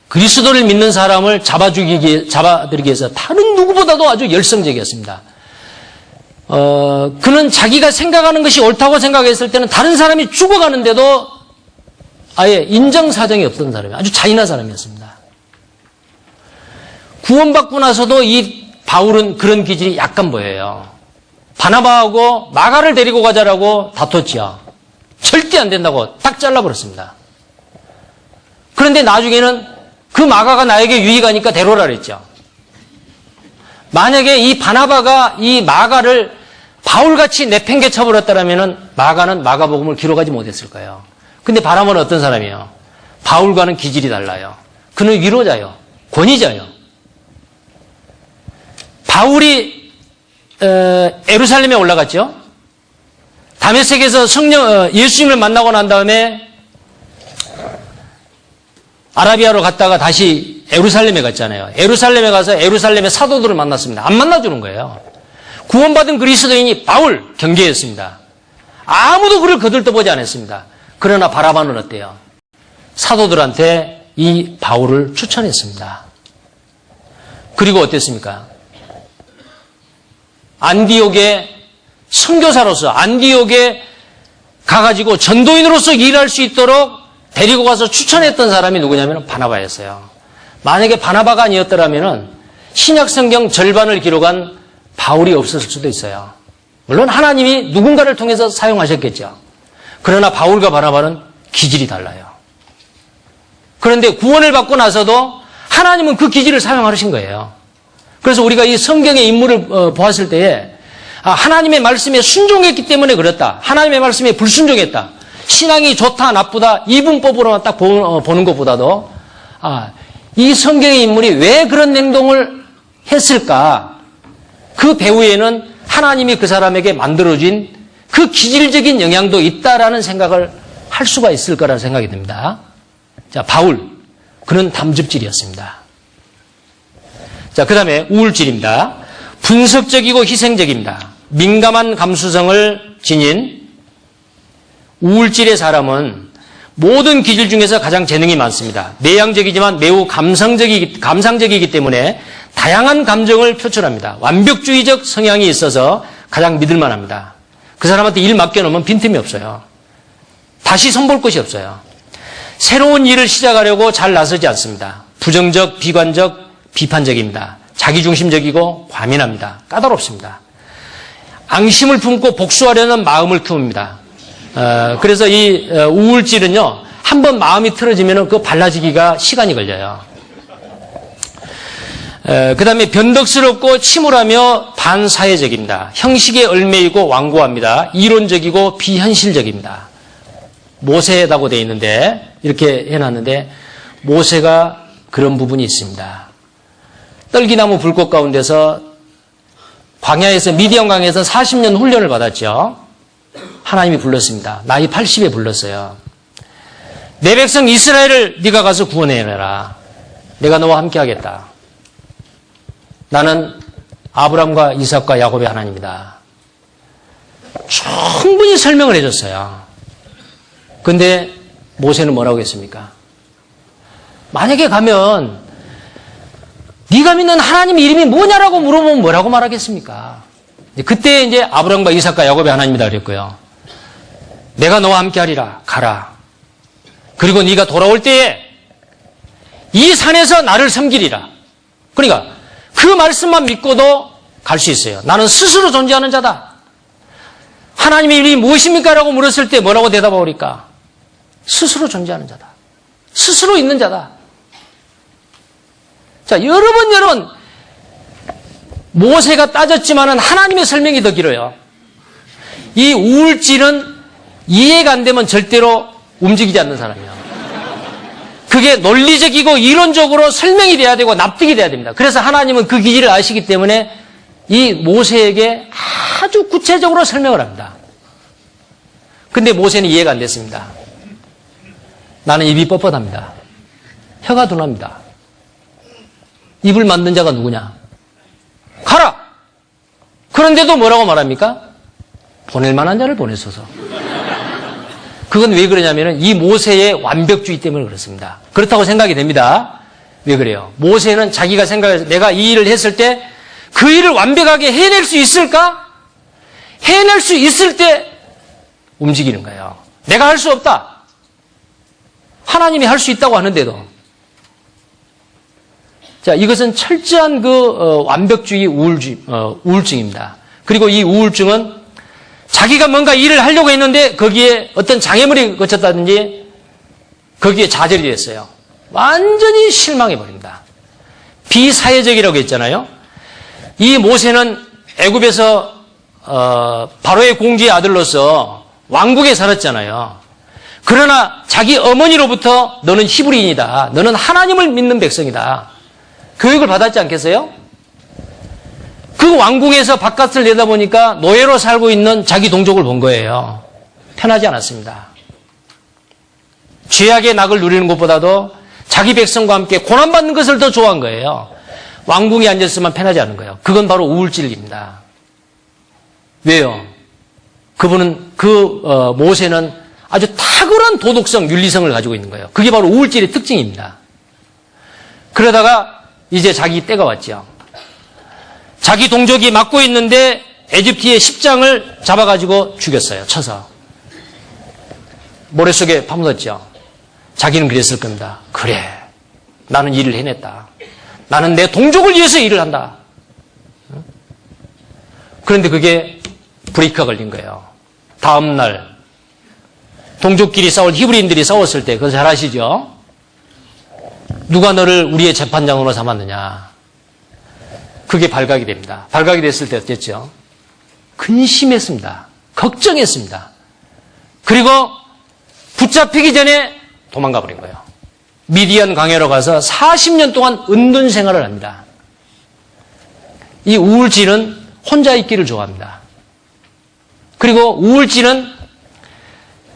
그리스도를 믿는 사람을 잡아들이기 위해서 다른 누구보다도 아주 열성적이었습니다. 그는 자기가 생각하는 것이 옳다고 생각했을 때는 다른 사람이 죽어가는데도 아예 인정사정이 없던 사람이에요. 아주 잔인한 사람이었습니다. 구원받고 나서도 이 바울은 그런 기질이 약간 보여요. 바나바하고 마가를 데리고 가자라고 다퉜지요. 절대 안 된다고 딱 잘라버렸습니다. 그런데 나중에는 그 마가가 나에게 유익하니까 데려오라 그랬죠. 만약에 이 바나바가 이 마가를 바울같이 내팽개쳐버렸다면 마가는 마가복음을 기록하지 못했을 거예요. 근데 바람은 어떤 사람이에요? 바울과는 기질이 달라요. 그는 위로자요. 권위자요. 바울이 예루살렘에 올라갔죠. 다메섹에서 예수님을 만나고 난 다음에 아라비아로 갔다가 다시 예루살렘에 갔잖아요. 예루살렘에 가서 예루살렘의 사도들을 만났습니다. 안 만나주는 거예요. 구원받은 그리스도인이 바울 경계했습니다. 아무도 그를 거들떠보지 않았습니다. 그러나 바라바는 어때요? 사도들한테 이 바울을 추천했습니다. 그리고 어땠습니까? 안디옥의 선교사로서 안디옥에 가가지고 전도인으로서 일할 수 있도록 데리고 가서 추천했던 사람이 누구냐면 바나바였어요. 만약에 바나바가 아니었더라면 신약성경 절반을 기록한 바울이 없었을 수도 있어요. 물론 하나님이 누군가를 통해서 사용하셨겠죠. 그러나 바울과 바나바는 기질이 달라요. 그런데 구원을 받고 나서도 하나님은 그 기질을 사용하신 거예요. 그래서 우리가 이 성경의 인물을 보았을 때에 하나님의 말씀에 순종했기 때문에 그렇다. 하나님의 말씀에 불순종했다. 신앙이 좋다 나쁘다 이분법으로만 딱 보는 것보다도 이 성경의 인물이 왜 그런 행동을 했을까? 그 배후에는 하나님이 그 사람에게 만들어진 그 기질적인 영향도 있다라는 생각을 할 수가 있을 거라는 생각이 듭니다. 자, 바울. 그는 담즙질이었습니다. 자, 그 다음에 우울질입니다. 분석적이고 희생적입니다. 민감한 감수성을 지닌 우울질의 사람은 모든 기질 중에서 가장 재능이 많습니다. 내향적이지만 매우 감상적이기 때문에 다양한 감정을 표출합니다. 완벽주의적 성향이 있어서 가장 믿을만합니다. 그 사람한테 일 맡겨놓으면 빈틈이 없어요. 다시 손볼 것이 없어요. 새로운 일을 시작하려고 잘 나서지 않습니다. 부정적, 비관적, 비판적입니다. 자기중심적이고 과민합니다. 까다롭습니다. 앙심을 품고 복수하려는 마음을 키웁니다. 그래서 이 우울질은요, 한번 마음이 틀어지면 그 발라지기가 시간이 걸려요. 그 다음에 변덕스럽고 침울하며 반사회적입니다. 형식에 얽매이고 완고합니다. 이론적이고 비현실적입니다. 모세라고 되어 있는데 이렇게 해놨는데 모세가 그런 부분이 있습니다. 떨기나무 불꽃 가운데서 광야에서 미디안 강에서 40년 훈련을 받았죠. 하나님이 불렀습니다. 나이 80에 불렀어요. 내 백성 이스라엘을 네가 가서 구원해내라. 내가 너와 함께 하겠다. 나는 아브라함과 이삭과 야곱의 하나님이다. 충분히 설명을 해줬어요. 근데 모세는 뭐라고 했습니까? 만약에 가면 네가 믿는 하나님 이름이 뭐냐라고 물어보면 뭐라고 말하겠습니까? 그때 이제 아브라함과 이삭과 야곱의 하나님이다 그랬고요. 내가 너와 함께 하리라. 가라. 그리고 네가 돌아올 때에 이 산에서 나를 섬기리라. 그러니까 그 말씀만 믿고도 갈 수 있어요. 나는 스스로 존재하는 자다. 하나님의 이름이 무엇입니까? 라고 물었을 때 뭐라고 대답하오리까? 스스로 존재하는 자다. 스스로 있는 자다. 자, 여러분 모세가 따졌지만은 하나님의 설명이 더 길어요. 이 우울질은 이해가 안 되면 절대로 움직이지 않는 사람이에요. 그게 논리적이고 이론적으로 설명이 돼야 되고 납득이 돼야 됩니다. 그래서 하나님은 그 기질을 아시기 때문에 이 모세에게 아주 구체적으로 설명을 합니다. 근데 모세는 이해가 안 됐습니다. 나는 입이 뻣뻣합니다. 혀가 둔합니다. 입을 만든 자가 누구냐? 가라! 그런데도 뭐라고 말합니까? 보낼 만한 자를 보내소서. 그건 왜 그러냐면 이 모세의 완벽주의 때문에 그렇습니다. 그렇다고 생각이 됩니다. 왜 그래요? 모세는 자기가 생각해서 내가 이 일을 했을 때 그 일을 완벽하게 해낼 수 있을까? 해낼 수 있을 때 움직이는 거예요. 내가 할 수 없다. 하나님이 할 수 있다고 하는데도. 자, 이것은 철저한 완벽주의 우울증입니다. 그리고 이 우울증은 자기가 뭔가 일을 하려고 했는데 거기에 어떤 장애물이 거쳤다든지 거기에 좌절이 됐어요. 완전히 실망해버립니다. 비사회적이라고 했잖아요. 이 모세는 애굽에서 바로의 공주의 아들로서 왕국에 살았잖아요. 그러나 자기 어머니로부터 너는 히브리인이다. 너는 하나님을 믿는 백성이다. 교육을 받았지 않겠어요? 그 왕궁에서 바깥을 내다보니까 노예로 살고 있는 자기 동족을 본 거예요. 편하지 않았습니다. 죄악의 낙을 누리는 것보다도 자기 백성과 함께 고난받는 것을 더 좋아한 거예요. 왕궁에 앉았으면 편하지 않은 거예요. 그건 바로 우울질입니다. 왜요? 그분은 모세는 아주 탁월한 도덕성, 윤리성을 가지고 있는 거예요. 그게 바로 우울질의 특징입니다. 그러다가 이제 자기 때가 왔죠. 자기 동족이 막고 있는데 에집트의 10장을 잡아가지고 죽였어요. 쳐서. 모래 속에 파묻었죠. 자기는 그랬을 겁니다. 그래, 나는 일을 해냈다. 나는 내 동족을 위해서 일을 한다. 그런데 그게 브레이크가 걸린 거예요. 다음 날 동족끼리 히브리인들이 싸웠을 때, 그거 잘 아시죠? 누가 너를 우리의 재판장으로 삼았느냐. 그게 발각이 됩니다. 발각이 됐을 때 어땠죠? 근심했습니다. 걱정했습니다. 그리고 붙잡히기 전에 도망가 버린 거예요. 미디안 광야로 가서 40년 동안 은둔 생활을 합니다. 이 우울질은 혼자 있기를 좋아합니다. 그리고 우울질은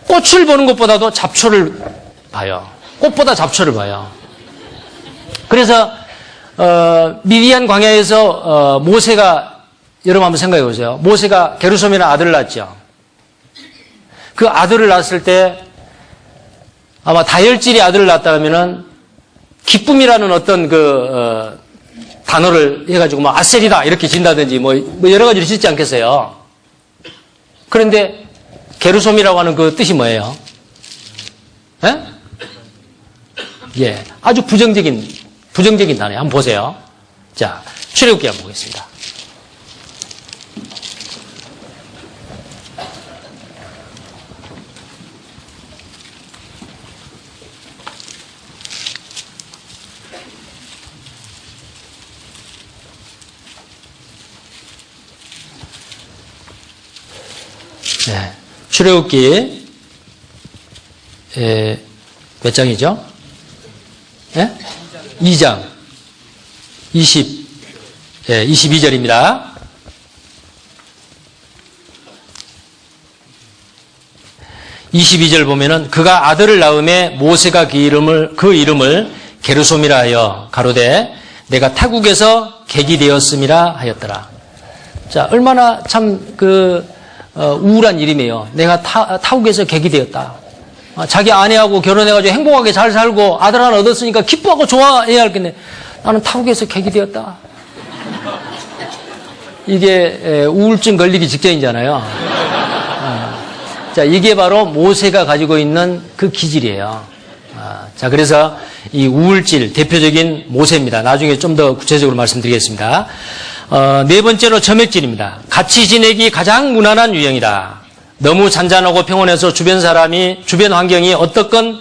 꽃을 보는 것보다도 잡초를 봐요. 꽃보다 잡초를 봐요. 그래서 미디안 광야에서 모세가, 여러분 한번 생각해 보세요. 모세가 게르솜이라는 아들을 낳았죠. 그 아들을 낳았을 때 아마 다혈질의 아들을 낳았다면은 기쁨이라는 어떤 단어를 해가지고 뭐 아셀이다 이렇게 진다든지 뭐 여러 가지를 짓지 않겠어요. 그런데 게르솜이라고 하는 그 뜻이 뭐예요? 예? 예, 아주 부정적인 단어예요. 한번 보세요. 자, 출애굽기 한번 보겠습니다. 네, 출애굽기 몇 장이죠? 예? 2장 22절입니다. (22절) 보면은 그가 아들을 낳음에 모세가 그 이름을 게르솜이라 하여 가로되 내가 타국에서 객이 되었음이라 하였더라. 자, 얼마나 참 우울한 일이네요. 내가 타국에서 객이 되었다. 자기 아내하고 결혼해가지고 행복하게 잘 살고 아들 하나 얻었으니까 기뻐하고 좋아해야 할 텐데 나는 타국에서 객이 되었다. 이게 우울증 걸리기 직전이잖아요. 자, 이게 바로 모세가 가지고 있는 그 기질이에요. 자, 그래서 이 우울질 대표적인 모세입니다. 나중에 좀 더 구체적으로 말씀드리겠습니다. 네 번째로 점액질입니다. 같이 지내기 가장 무난한 유형이다. 너무 잔잔하고 평온해서 주변 환경이 어떻건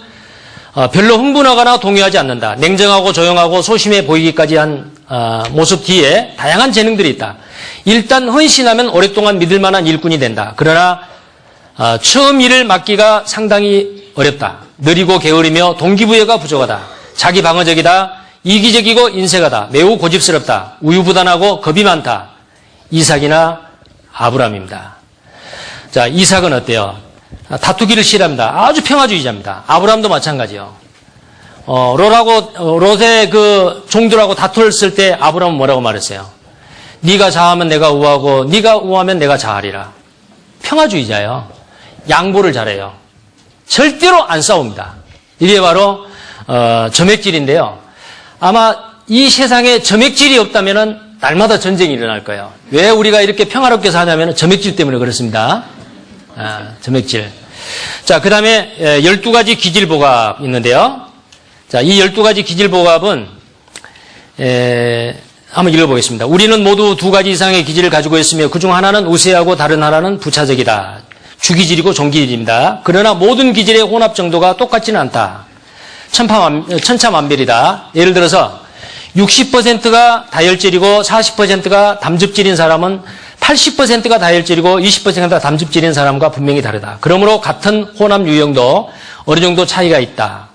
별로 흥분하거나 동요하지 않는다. 냉정하고 조용하고 소심해 보이기까지 한 모습 뒤에 다양한 재능들이 있다. 일단 헌신하면 오랫동안 믿을 만한 일꾼이 된다. 그러나 처음 일을 맡기가 상당히 어렵다. 느리고 게으르며 동기부여가 부족하다. 자기 방어적이다. 이기적이고 인색하다. 매우 고집스럽다. 우유부단하고 겁이 많다. 이삭이나 아브람입니다. 자, 이삭은 어때요? 다투기를 싫어합니다. 아주 평화주의자입니다. 아브람도 마찬가지요. 롯의 그 종들하고 다투었을 때 아브람은 뭐라고 말했어요? 네가 자하면 내가 우하고 네가 우하면 내가 자하리라. 평화주의자예요. 양보를 잘해요. 절대로 안 싸웁니다. 이게 바로 점액질인데요. 아마 이 세상에 점액질이 없다면 날마다 전쟁이 일어날 거예요. 왜 우리가 이렇게 평화롭게 사냐면 점액질 때문에 그렇습니다. 점액질. 자, 그 다음에 12가지 기질보갑 있는데요. 자, 이 12가지 기질보갑은 한번 읽어보겠습니다. 우리는 모두 2가지 이상의 기질을 가지고 있으며 그중 하나는 우세하고 다른 하나는 부차적이다. 주기질이고 종기질입니다. 그러나 모든 기질의 혼합 정도가 똑같지는 않다. 천차만별이다. 예를 들어서 60%가 다혈질이고 40%가 담즙질인 사람은 80%가 다혈질이고 20%가 담즙질인 사람과 분명히 다르다. 그러므로 같은 혼합 유형도 어느 정도 차이가 있다.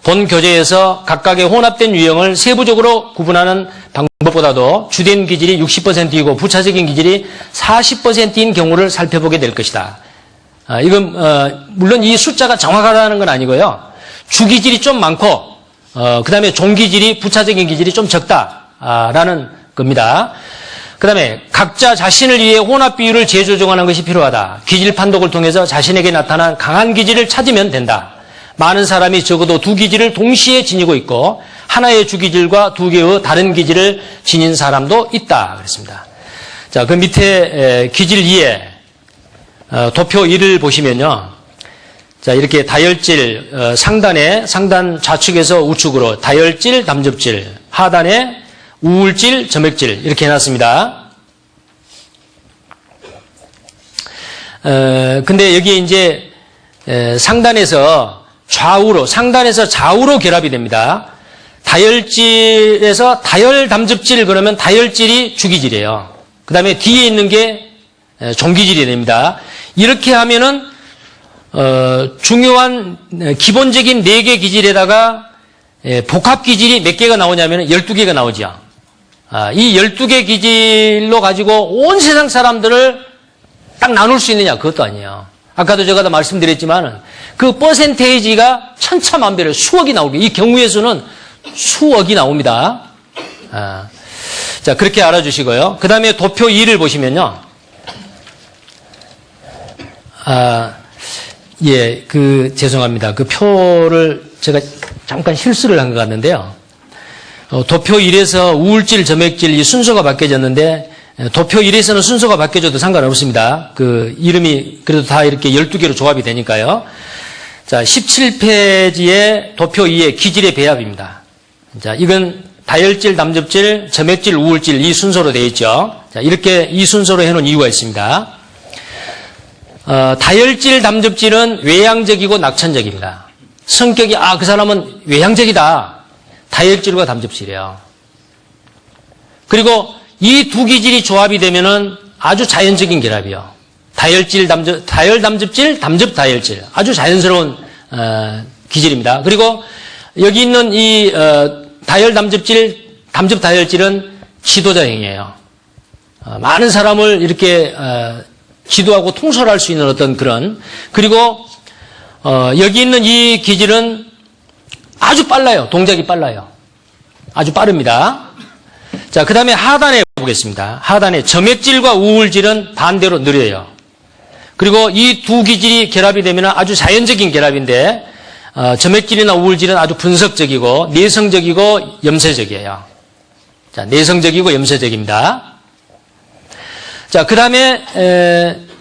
본 교재에서 각각의 혼합된 유형을 세부적으로 구분하는 방법보다도 주된 기질이 60%이고 부차적인 기질이 40%인 경우를 살펴보게 될 것이다. 이건 물론 이 숫자가 정확하다는 건 아니고요. 주기질이 좀 많고 그 다음에 종기질이 부차적인 기질이 좀 적다라는 겁니다. 그 다음에 각자 자신을 위해 혼합 비율을 재조정하는 것이 필요하다. 기질 판독을 통해서 자신에게 나타난 강한 기질을 찾으면 된다. 많은 사람이 적어도 두 기질을 동시에 지니고 있고 하나의 주기질과 두 개의 다른 기질을 지닌 사람도 있다. 그랬습니다. 자, 그 밑에 기질 2에 도표 1을 보시면요. 자, 이렇게 다혈질 상단 좌측에서 우측으로 다혈질, 담즙질, 하단에 우울질, 점액질 이렇게 해놨습니다. 근데 여기에 이제 상단에서 좌우로 결합이 됩니다. 다혈질에서 다혈담즙질 그러면 다혈질이 주기질이에요. 그 다음에 뒤에 있는 게 종기질이 됩니다. 이렇게 하면은 중요한 기본적인 4개 기질에다가 복합 기질이 몇 개가 나오냐면 12개가 나오죠. 이 12개 기질로 가지고 온 세상 사람들을 딱 나눌 수 있느냐? 그것도 아니에요. 아까도 제가 다 말씀드렸지만 그 퍼센테이지가 천차만별에 수억이 나오고 이 경우의 수는 수억이 나옵니다. 자, 그렇게 알아주시고요. 그 다음에 도표 2를 보시면요. 죄송합니다. 그 표를 제가 잠깐 실수를 한 것 같는데요. 도표 1에서 우울질, 점액질 이 순서가 바뀌어졌는데 도표 1에서는 순서가 바뀌어져도 상관없습니다. 그 이름이 그래도 다 이렇게 12개로 조합이 되니까요. 자, 17페이지에 도표 2의 기질의 배합입니다. 자, 이건 다혈질, 담즙질, 점액질, 우울질 이 순서로 되어 있죠. 자, 이렇게 이 순서로 해놓은 이유가 있습니다. 다혈질, 담즙질은 외향적이고 낙천적입니다. 성격이 그 사람은 외향적이다. 다혈질과 담즙질이에요. 그리고 이 두 기질이 조합이 되면은 아주 자연적인 결합이요. 다혈질, 다혈담즙질, 담즙, 다혈질 아주 자연스러운 기질입니다. 그리고 여기 있는 이 다혈담즙질, 담즙, 다혈질은 지도자형이에요. 많은 사람을 이렇게 지도하고 통솔할 수 있는 어떤 그런 그리고 여기 있는 이 기질은 아주 빨라요. 동작이 빨라요. 아주 빠릅니다. 자, 그 다음에 하단에 보겠습니다. 하단에 점액질과 우울질은 반대로 느려요. 그리고 이 두 기질이 결합이 되면 아주 자연적인 결합인데 점액질이나 우울질은 아주 분석적이고 내성적이고 염세적이에요. 자, 내성적이고 염세적입니다. 자, 그 다음에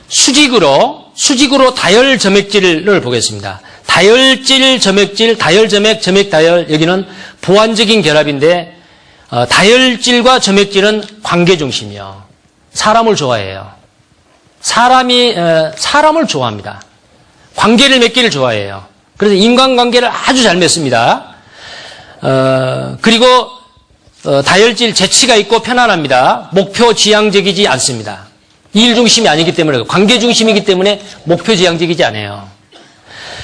수직으로 다혈 점액질을 보겠습니다. 다혈질, 점액질, 다혈점액, 점액, 다혈 여기는 보완적인 결합인데 다혈질과 점액질은 관계 중심이요. 사람을 좋아해요. 사람을 좋아합니다. 관계를 맺기를 좋아해요. 그래서 인간관계를 아주 잘 맺습니다. 그리고 다혈질 재치가 있고 편안합니다. 목표 지향적이지 않습니다. 일 중심이 아니기 때문에 관계 중심이기 때문에 목표 지향적이지 않아요.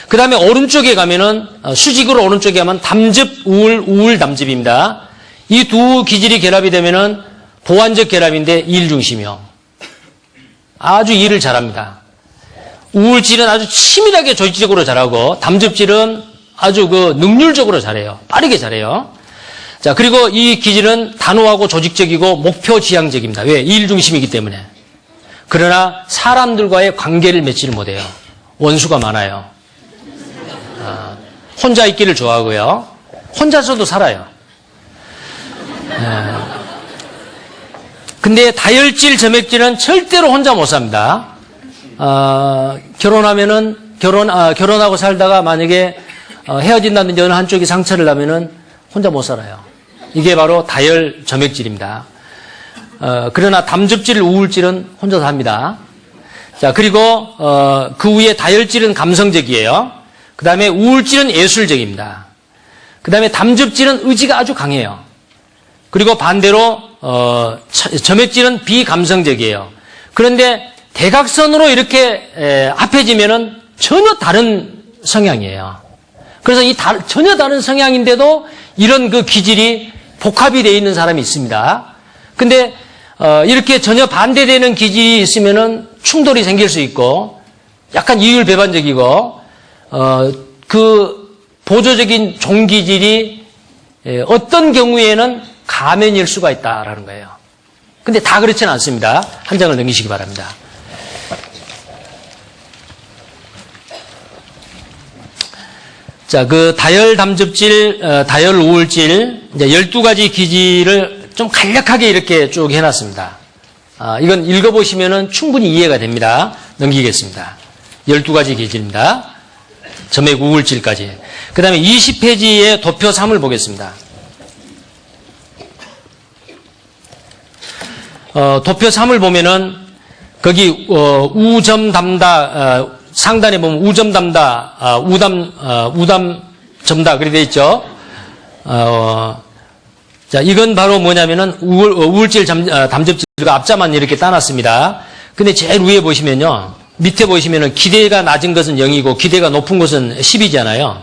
그 다음에 오른쪽에 가면은 수직으로 오른쪽에 가면 담즙, 우울, 담즙입니다. 이 두 기질이 결합이 되면은 보완적 결합인데 일 중심이요. 아주 일을 잘합니다. 우울질은 아주 치밀하게 조직적으로 잘하고 담즙질은 아주 능률적으로 잘해요. 빠르게 잘해요. 자, 그리고 이 기질은 단호하고 조직적이고 목표 지향적입니다. 왜? 일 중심이기 때문에. 그러나 사람들과의 관계를 맺지를 못해요. 원수가 많아요. 혼자 있기를 좋아하고요. 혼자서도 살아요. 근데 다혈질, 점액질은 절대로 혼자 못 삽니다. 결혼하고 살다가 만약에 헤어진다든지 어느 한쪽이 상처를 나면은 혼자 못 살아요. 이게 바로 다혈 점액질입니다. 그러나 담즙질, 우울질은 혼자 삽니다. 자, 그리고 그 위에 다혈질은 감성적이에요. 그 다음에 우울질은 예술적입니다. 그 다음에 담즙질은 의지가 아주 강해요. 그리고 반대로 점액질은 비감성적이에요. 그런데 대각선으로 이렇게 합해지면은 전혀 다른 성향이에요. 그래서 전혀 다른 성향인데도 이런 그 기질이 복합이 되어 있는 사람이 있습니다. 근데 이렇게 전혀 반대되는 기질이 있으면은 충돌이 생길 수 있고 약간 이율배반적이고 그 보조적인 종기질이 어떤 경우에는 가면일 수가 있다라는 거예요. 근데 다 그렇지는 않습니다. 한 장을 넘기시기 바랍니다. 자, 그 다혈 담즙질, 다혈 우울질, 이제 12가지 기질을 좀 간략하게 이렇게 쭉 해놨습니다. 이건 읽어보시면은 충분히 이해가 됩니다. 넘기겠습니다. 12가지 기질입니다. 점액 우울질까지. 그 다음에 20페이지에 도표 3을 보겠습니다. 도표 3을 보면은 거기 우점 담다 상단에 보면 우점 담다 우담 점다 그렇게 되어 있죠. 자, 이건 바로 뭐냐면은 우울질 담즙질과 앞자만 이렇게 따놨습니다. 근데 제일 위에 보시면요. 밑에 보시면은 기대가 낮은 것은 0이고 기대가 높은 것은 10이잖아요.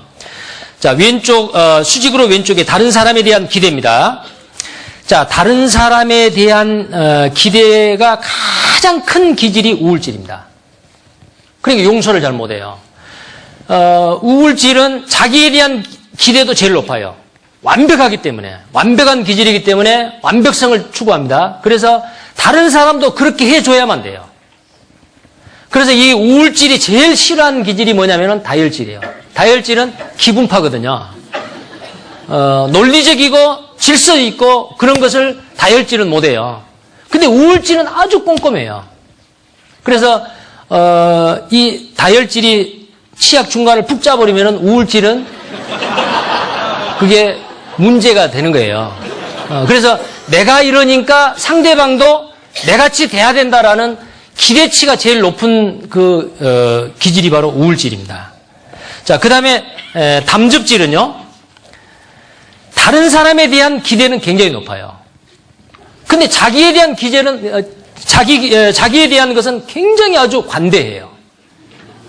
자, 왼쪽 수직으로 왼쪽에 다른 사람에 대한 기대입니다. 자, 다른 사람에 대한 기대가 가장 큰 기질이 우울질입니다. 그러니까 용서를 잘 못해요. 우울질은 자기에 대한 기대도 제일 높아요. 완벽하기 때문에, 완벽한 기질이기 때문에 완벽성을 추구합니다. 그래서 다른 사람도 그렇게 해줘야만 돼요. 그래서 이 우울질이 제일 싫어하는 기질이 뭐냐면은 다혈질이에요. 다혈질은 기분파거든요. 논리적이고 질서 있고 그런 것을 다혈질은 못해요. 근데 우울질은 아주 꼼꼼해요. 그래서 이 다혈질이 치약 중간을 푹 짜버리면은 우울질은 그게 문제가 되는 거예요. 그래서 내가 이러니까 상대방도 내같이 돼야 된다라는 기대치가 제일 높은 그 기질이 바로 우울질입니다. 자, 그 다음에 담즙질은요. 다른 사람에 대한 기대는 굉장히 높아요. 근데 자기에 대한 기대는 자기에 대한 것은 굉장히 아주 관대해요.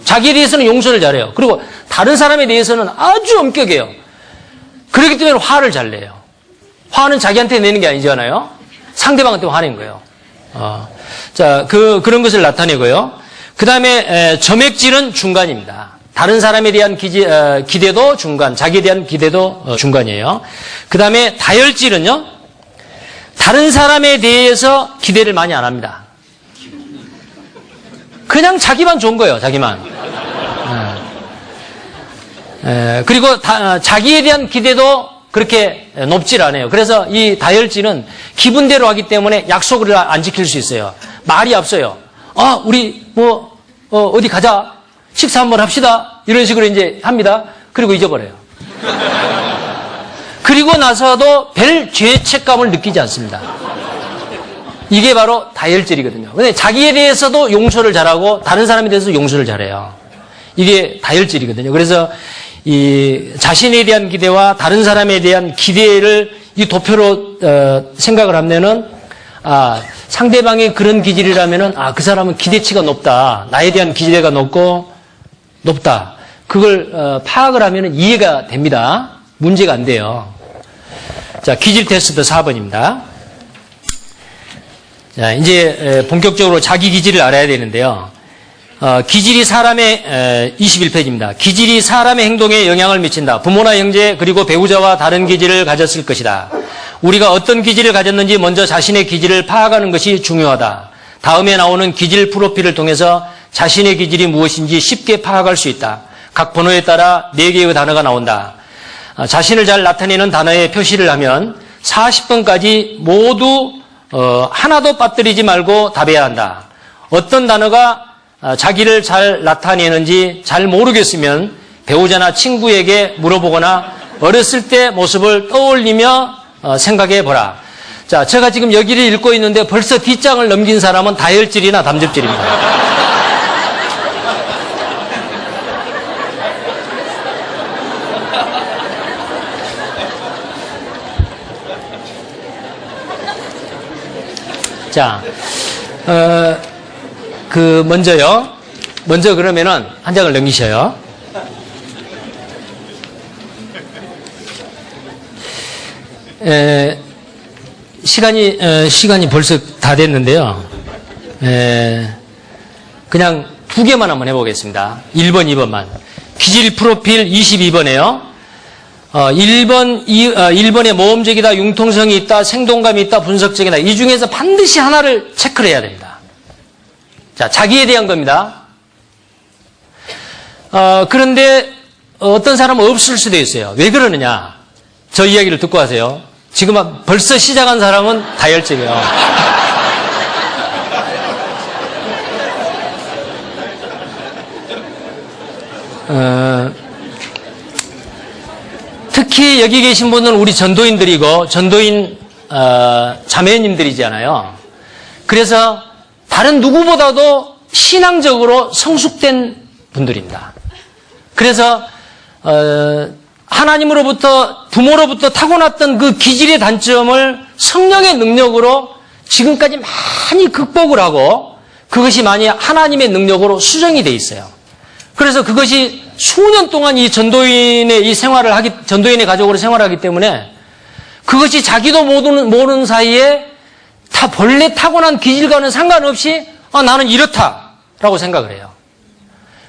자기에 대해서는 용서를 잘해요. 그리고 다른 사람에 대해서는 아주 엄격해요. 그렇기 때문에 화를 잘 내요. 화는 자기한테 내는 게 아니잖아요. 상대방한테 화내는 거예요. 자, 그런 것을 나타내고요. 그 다음에 점액질은 중간입니다. 다른 사람에 대한 기대도 중간, 자기에 대한 기대도 중간이에요. 그 다음에 다혈질은요. 다른 사람에 대해서 기대를 많이 안 합니다. 그냥 자기만 좋은 거예요. 자기만. 그리고 자기에 대한 기대도 그렇게 높질 않아요. 그래서 이 다혈질은 기분대로 하기 때문에 약속을 안 지킬 수 있어요. 말이 앞서요. 우리 어디 가자. 식사 한번 합시다. 이런 식으로 이제 합니다. 그리고 잊어버려요. 그리고 나서도 별 죄책감을 느끼지 않습니다. 이게 바로 다혈질이거든요. 근데 자기에 대해서도 용서를 잘하고 다른 사람에 대해서도 용서를 잘해요. 이게 다혈질이거든요. 그래서 이 자신에 대한 기대와 다른 사람에 대한 기대를 이 도표로 생각을 하면은 상대방의 그런 기질이라면은 그 사람은 기대치가 높다. 나에 대한 기대가 높다. 그걸 파악을 하면은 이해가 됩니다. 문제가 안 돼요. 자, 기질 테스트 4번입니다. 자, 이제 본격적으로 자기 기질을 알아야 되는데요. 기질이 사람의 21페이지입니다. 기질이 사람의 행동에 영향을 미친다. 부모나 형제 그리고 배우자와 다른 기질을 가졌을 것이다. 우리가 어떤 기질을 가졌는지 먼저 자신의 기질을 파악하는 것이 중요하다. 다음에 나오는 기질 프로필을 통해서 자신의 기질이 무엇인지 쉽게 파악할 수 있다. 각 번호에 따라 4개의 단어가 나온다. 자신을 잘 나타내는 단어에 표시를 하면 40번까지 모두 하나도 빠뜨리지 말고 답해야 한다. 어떤 단어가 자기를 잘 나타내는지 잘 모르겠으면 배우자나 친구에게 물어보거나 어렸을 때 모습을 떠올리며 생각해 보라. 자, 제가 지금 여기를 읽고 있는데 벌써 뒷장을 넘긴 사람은 다혈질이나 담즙질입니다. 자, 먼저요. 먼저 그러면은 한 장을 넘기셔요. 시간이 벌써 다 됐는데요. 그냥 두 개만 한번 해보겠습니다. 1번, 2번만. 기질 프로필 22번에요. 1번에 모험적이다, 융통성이 있다, 생동감이 있다, 분석적이다. 이 중에서 반드시 하나를 체크를 해야 됩니다. 자, 자기에 대한 겁니다. 그런데 어떤 사람은 없을 수도 있어요. 왜 그러느냐? 저 이야기를 듣고 하세요. 지금 벌써 시작한 사람은 다혈질이에요. 특히 여기 계신 분은 우리 전도인들이고 전도인 자매님들이잖아요. 그래서 다른 누구보다도 신앙적으로 성숙된 분들입니다. 그래서 하나님으로부터 부모로부터 타고났던 그 기질의 단점을 성령의 능력으로 지금까지 많이 극복을 하고 그것이 많이 하나님의 능력으로 수정이 돼 있어요. 그래서 그것이 수년 동안 이 전도인의 이 생활을 전도인의 가족으로 생활하기 때문에 그것이 자기도 모르는 사이에 다 본래 타고난 기질과는 상관없이 나는 이렇다라고 생각을 해요.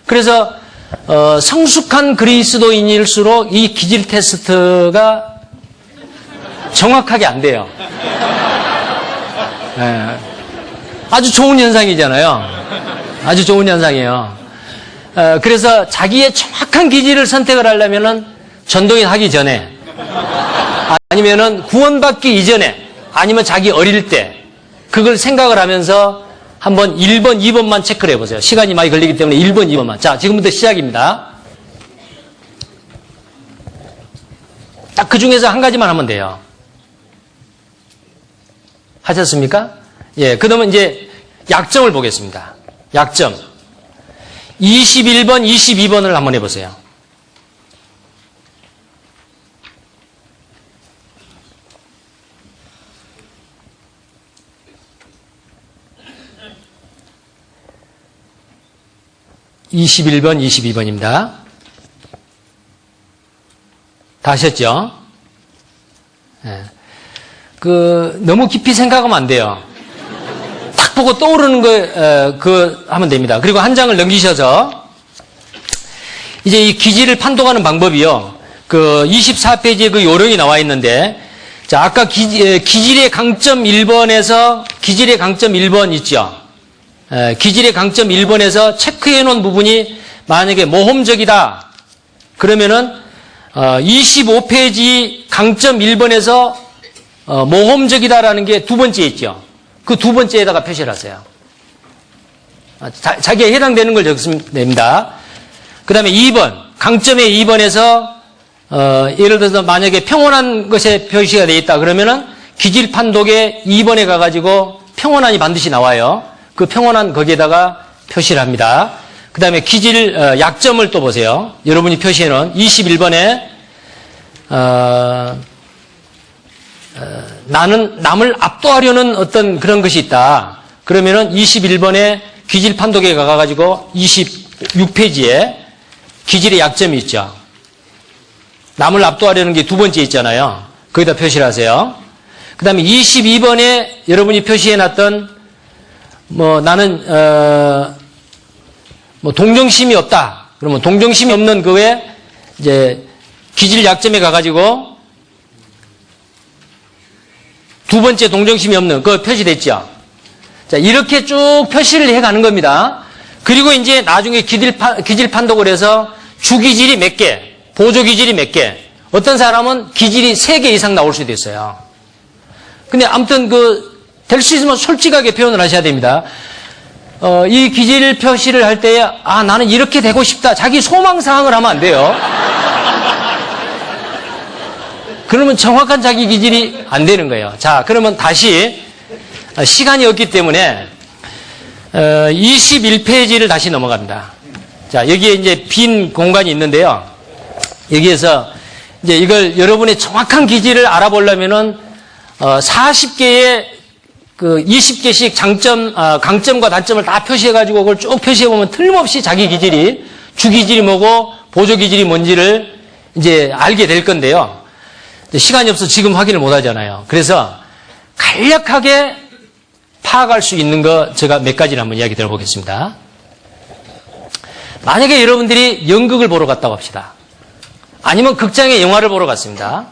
그래서 성숙한 그리스도인일수록 이 기질 테스트가 정확하게 안 돼요. 아주 좋은 현상이잖아요. 아주 좋은 현상이에요. 그래서 자기의 정확한 기질을 선택을 하려면은 전도인 하기 전에 아니면은 구원받기 이전에 아니면 자기 어릴 때 그걸 생각을 하면서 한번 1번, 2번만 체크를 해보세요. 시간이 많이 걸리기 때문에 1번, 2번만. 자, 지금부터 시작입니다. 딱 그 중에서 한 가지만 하면 돼요. 하셨습니까? 예, 그러면 이제 약점을 보겠습니다. 약점. 21번, 22번을 한번 해보세요. (21번) (22번입니다) 다 하셨죠? 네. 너무 깊이 생각하면 안 돼요. 딱 보고 떠오르는 거 하면 됩니다. 그리고 한 장을 넘기셔서 이제 이 기질을 판독하는 방법이요. 24페이지에 그 요령이 나와 있는데, 자, 아까 기질의 강점 1번에서 기질의 강점 1번 있죠? 기질의 강점 1번에서 체크해 놓은 부분이 만약에 모험적이다. 그러면은 25페이지 강점 1번에서 모험적이다라는 게 두 번째 있죠. 그 두 번째에다가 표시를 하세요. 자기에 해당되는 걸 적으시면 됩니다. 그 다음에 2번, 강점의 2번에서 예를 들어서 만약에 평온한 것에 표시가 되어 있다 그러면은 기질 판독의 2번에 가가지고 평온한이 반드시 나와요. 그 평온한 거기에다가 표시를 합니다. 그 다음에 기질 약점을 또 보세요. 여러분이 표시해놓은 21번에 나는 남을 압도하려는 어떤 그런 것이 있다. 그러면은 21번에 기질 판독에 가가지고 26페이지에 기질의 약점이 있죠. 남을 압도하려는 게 두 번째 있잖아요. 거기다 표시를 하세요. 그 다음에 22번에 여러분이 표시해놨던 나는 동정심이 없다. 그러면 동정심이 없는 그 외에 이제 기질 약점에 가가지고 두 번째 동정심이 없는 그거 표시됐죠. 자, 이렇게 쭉 표시를 해가는 겁니다. 그리고 이제 나중에 기질 판독을 해서 주기질이 몇 개, 보조기질이 몇 개, 어떤 사람은 기질이 3개 이상 나올 수도 있어요. 근데 아무튼 될 수 있으면 솔직하게 표현을 하셔야 됩니다. 이 기질 표시를 할 때에, 나는 이렇게 되고 싶다. 자기 소망사항을 하면 안 돼요. 그러면 정확한 자기 기질이 안 되는 거예요. 자, 그러면 다시, 시간이 없기 때문에, 21페이지를 다시 넘어갑니다. 자, 여기에 이제 빈 공간이 있는데요. 여기에서 이제 이걸 여러분의 정확한 기질을 알아보려면은, 40개의 그 20개씩 강점과 단점을 다 표시해가지고 그걸 쭉 표시해보면 틀림없이 자기 기질이, 주 기질이 뭐고 보조 기질이 뭔지를 이제 알게 될 건데요. 시간이 없어서 지금 확인을 못 하잖아요. 그래서 간략하게 파악할 수 있는 거 제가 몇 가지를 한번 이야기 들어보겠습니다. 만약에 여러분들이 연극을 보러 갔다고 합시다. 아니면 극장에 영화를 보러 갔습니다.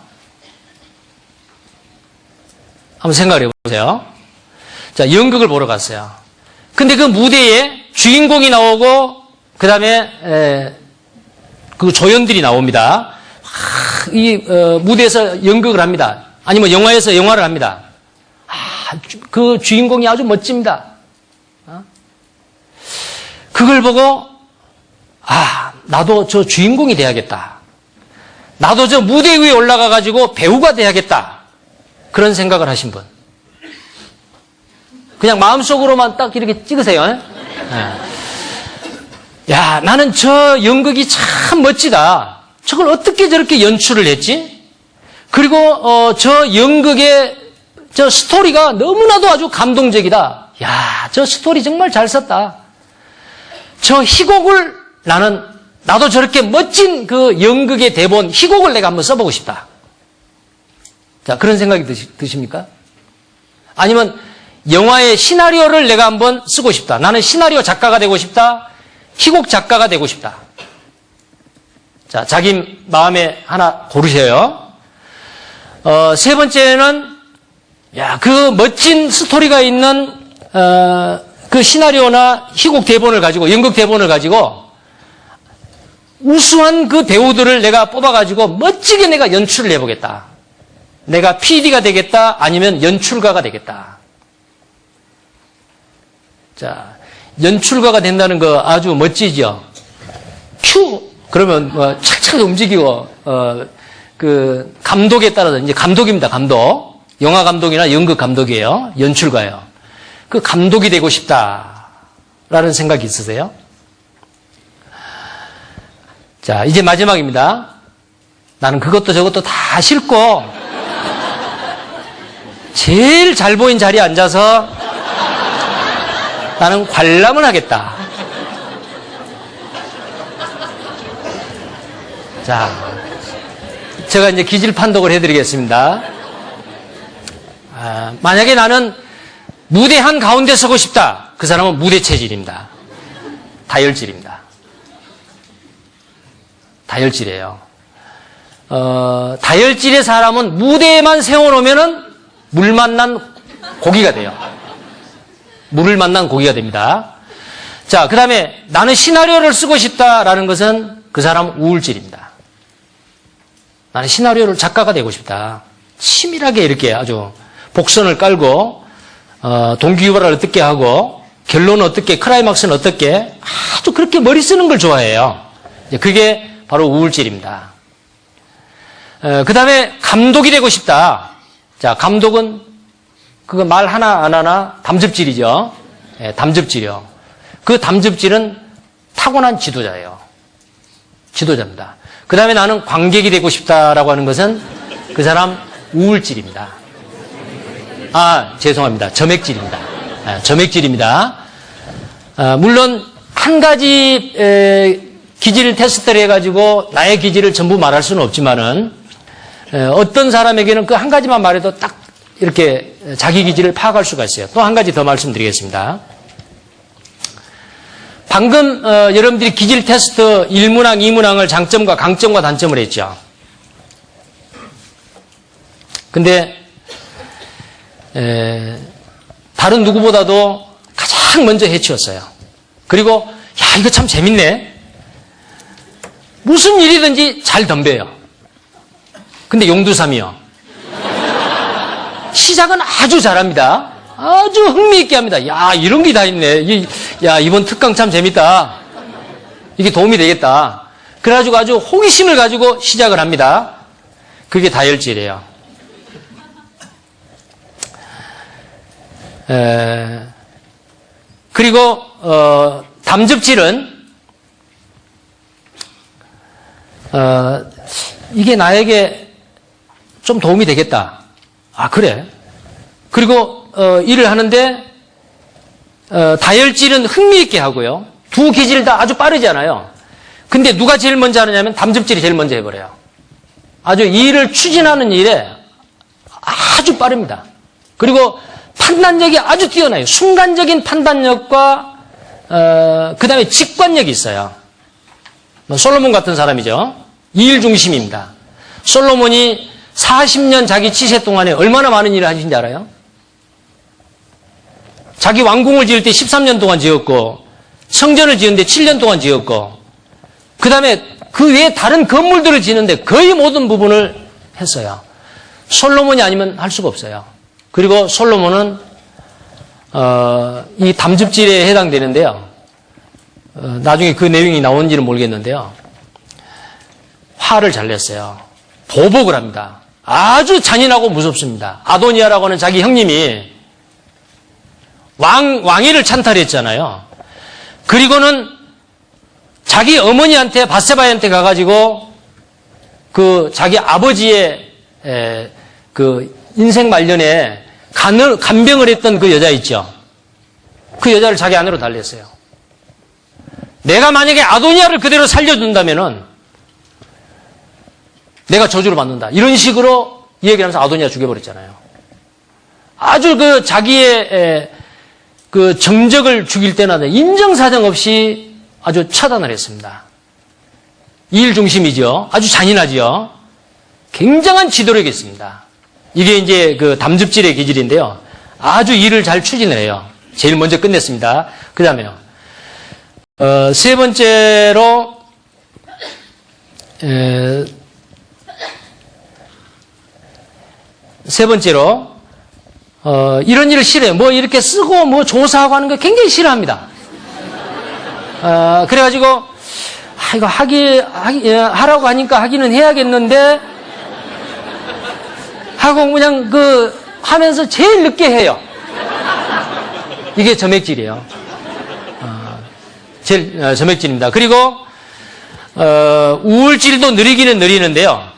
한번 생각을 해보세요. 자, 연극을 보러 갔어요. 근데 그 무대에 주인공이 나오고, 그 다음에, 그 조연들이 나옵니다. 무대에서 연극을 합니다. 아니면 영화에서 영화를 합니다. 그 주인공이 아주 멋집니다. 그걸 보고, 나도 저 주인공이 돼야겠다. 나도 저 무대 위에 올라가가지고 배우가 돼야겠다. 그런 생각을 하신 분. 그냥 마음속으로만 딱 이렇게 찍으세요. 야, 나는 저 연극이 참 멋지다. 저걸 어떻게 저렇게 연출을 했지? 그리고 저 연극의 저 스토리가 너무나도 아주 감동적이다. 야, 저 스토리 정말 잘 썼다. 저 희곡을 나도 저렇게 멋진 그 연극의 대본, 희곡을 내가 한번 써보고 싶다. 자, 그런 생각이 드십니까? 아니면 영화의 시나리오를 내가 한번 쓰고 싶다. 나는 시나리오 작가가 되고 싶다. 희곡 작가가 되고 싶다. 자, 자기 마음에 하나 고르세요. 세 번째는, 그 멋진 스토리가 있는, 그 시나리오나 희곡 대본을 가지고, 연극 대본을 가지고, 우수한 그 배우들을 내가 뽑아가지고 멋지게 내가 연출을 해보겠다. 내가 PD가 되겠다. 아니면 연출가가 되겠다. 자, 연출가가 된다는 거 아주 멋지죠? 큐! 그러면 착착 움직이고, 그 감독에 따라서, 이제 감독입니다, 감독. 영화 감독이나 연극 감독이에요. 연출가예요. 그 감독이 되고 싶다라는 생각이 있으세요? 자, 이제 마지막입니다. 나는 그것도 저것도 다 싫고, 제일 잘 보인 자리에 앉아서 나는 관람을 하겠다. 자, 제가 이제 기질 판독을 해드리겠습니다. 만약에 나는 무대 한 가운데 서고 싶다. 그 사람은 무대 체질입니다. 다혈질입니다. 다혈질이에요. 다혈질의 사람은 무대에만 세워놓으면은 물 만난 고기가 돼요. 물을 만난 고기가 됩니다. 자, 그 다음에 나는 시나리오를 쓰고 싶다라는 것은 그 사람 우울질입니다. 나는 시나리오를 작가가 되고 싶다. 치밀하게 이렇게 아주 복선을 깔고 동기유발을 어떻게 하고 결론은 어떻게, 크라이막스는 어떻게 아주 그렇게 머리 쓰는 걸 좋아해요. 그게 바로 우울질입니다. 그 다음에 감독이 되고 싶다. 자, 감독은 그거 말 하나 안 하나 담즙질이죠. 담즙질이요. 그 담즙질은 타고난 지도자예요. 지도자입니다. 그 다음에 나는 관객이 되고 싶다라고 하는 것은 그 사람 우울질입니다. 죄송합니다. 점액질입니다. 점액질입니다. 물론 한 가지 기질 테스트를 해가지고 나의 기질을 전부 말할 수는 없지만은 어떤 사람에게는 그 한 가지만 말해도 딱 이렇게 자기 기질을 파악할 수가 있어요. 또 한 가지 더 말씀드리겠습니다. 방금 여러분들이 기질 테스트 1문항, 2문항을 장점과 강점과 단점을 했죠. 근데 다른 누구보다도 가장 먼저 해치웠어요. 그리고 이거 참 재밌네. 무슨 일이든지 잘 덤벼요. 근데 용두삼이요. 시작은 아주 잘합니다. 아주 흥미있게 합니다. 이런 게 다 있네. 이번 특강 참 재밌다. 이게 도움이 되겠다. 그래가지고 아주 호기심을 가지고 시작을 합니다. 그게 다혈질이에요. 그리고 담즙질은 이게 나에게 좀 도움이 되겠다. 그래. 그리고 일을 하는데 다혈질은 흥미있게 하고요. 두 기질 다 아주 빠르지 않아요. 근데 누가 제일 먼저 하느냐면 담즙질이 제일 먼저 해버려요. 아주 이 일을 추진하는 일에 아주 빠릅니다. 그리고 판단력이 아주 뛰어나요. 순간적인 판단력과 그 다음에 직관력이 있어요. 솔로몬 같은 사람이죠. 일 중심입니다. 솔로몬이 40년 자기 치세 동안에 얼마나 많은 일을 하신지 알아요? 자기 왕궁을 지을 때 13년 동안 지었고 성전을 지은데 7년 동안 지었고 그 다음에 그 외에 다른 건물들을 지는데 거의 모든 부분을 했어요. 솔로몬이 아니면 할 수가 없어요. 그리고 솔로몬은 이 담즙질에 해당되는데요. 나중에 그 내용이 나오는지는 모르겠는데요. 화를 잘 냈어요. 보복을 합니다. 아주 잔인하고 무섭습니다. 아도니아라고 하는 자기 형님이 왕위를 찬탈했잖아요. 그리고는 자기 어머니한테 바세바한테 가가지고 그 자기 아버지의 그 인생 말년에 간병을 했던 그 여자 있죠. 그 여자를 자기 아내로 달랬어요. 내가 만약에 아도니아를 그대로 살려준다면은 내가 저주를 받는다. 이런 식으로 얘기하면서 아도니아 죽여버렸잖아요. 아주 그 자기의 그 정적을 죽일 때나 인정사정 없이 아주 차단을 했습니다. 일 중심이죠. 아주 잔인하죠. 굉장한 지도력이 있습니다. 이게 이제 그 담즙질의 기질인데요. 아주 일을 잘 추진을 해요. 제일 먼저 끝냈습니다. 그 다음에요. 세 번째로, 이런 일을 싫어해요. 뭐 이렇게 쓰고 뭐 조사하고 하는 거 굉장히 싫어합니다. 그래가지고, 이거 하라고 하니까 하기는 해야겠는데, 하고 그냥 하면서 제일 늦게 해요. 이게 점액질이에요. 제일 점액질입니다. 그리고, 우울질도 느리기는 느리는데요.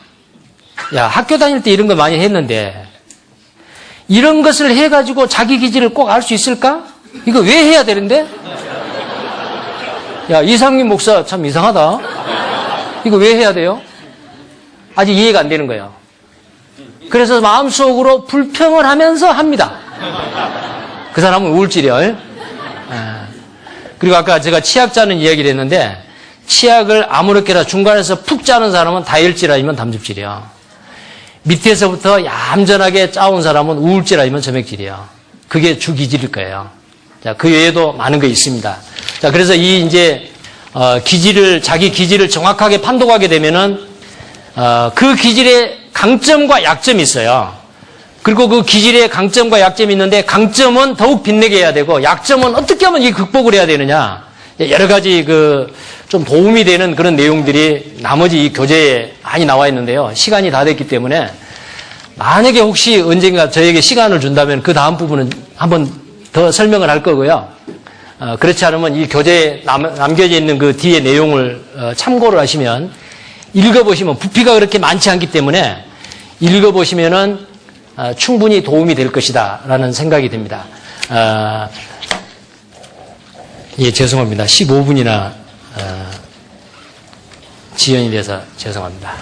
야, 학교 다닐 때 이런 거 많이 했는데, 이런 것을 해가지고 자기 기질을 꼭 알 수 있을까? 이거 왜 해야 되는데? 야, 이상민 목사 참 이상하다. 이거 왜 해야 돼요? 아직 이해가 안 되는 거예요. 그래서 마음속으로 불평을 하면서 합니다. 그 사람은 우울질이에요. 그리고 아까 제가 치약 짜는 이야기를 했는데 치약을 아무렇게나 중간에서 푹 짜는 사람은 다혈질 아니면 담즙질이야. 밑에서부터 얌전하게 짜온 사람은 우울질 아니면 점액질이야. 그게 주기질일 거예요. 자, 그 외에도 많은 거 있습니다. 자, 그래서 자기 기질을 정확하게 판독하게 되면은, 그 기질의 강점과 약점이 있어요. 그리고 그 기질의 강점과 약점이 있는데, 강점은 더욱 빛내게 해야 되고, 약점은 어떻게 하면 이 극복을 해야 되느냐. 여러 가지 좀 도움이 되는 그런 내용들이 나머지 이 교재에 많이 나와 있는데요. 시간이 다 됐기 때문에, 만약에 혹시 언젠가 저에게 시간을 준다면 그 다음 부분은 한번 더 설명을 할 거고요. 그렇지 않으면 이 교재에 남겨져 있는 그 뒤에 내용을 참고를 하시면 읽어보시면 부피가 그렇게 많지 않기 때문에 읽어보시면은 충분히 도움이 될 것이다 라는 생각이 듭니다. 예, 죄송합니다. 15분이나 지연이 돼서 죄송합니다.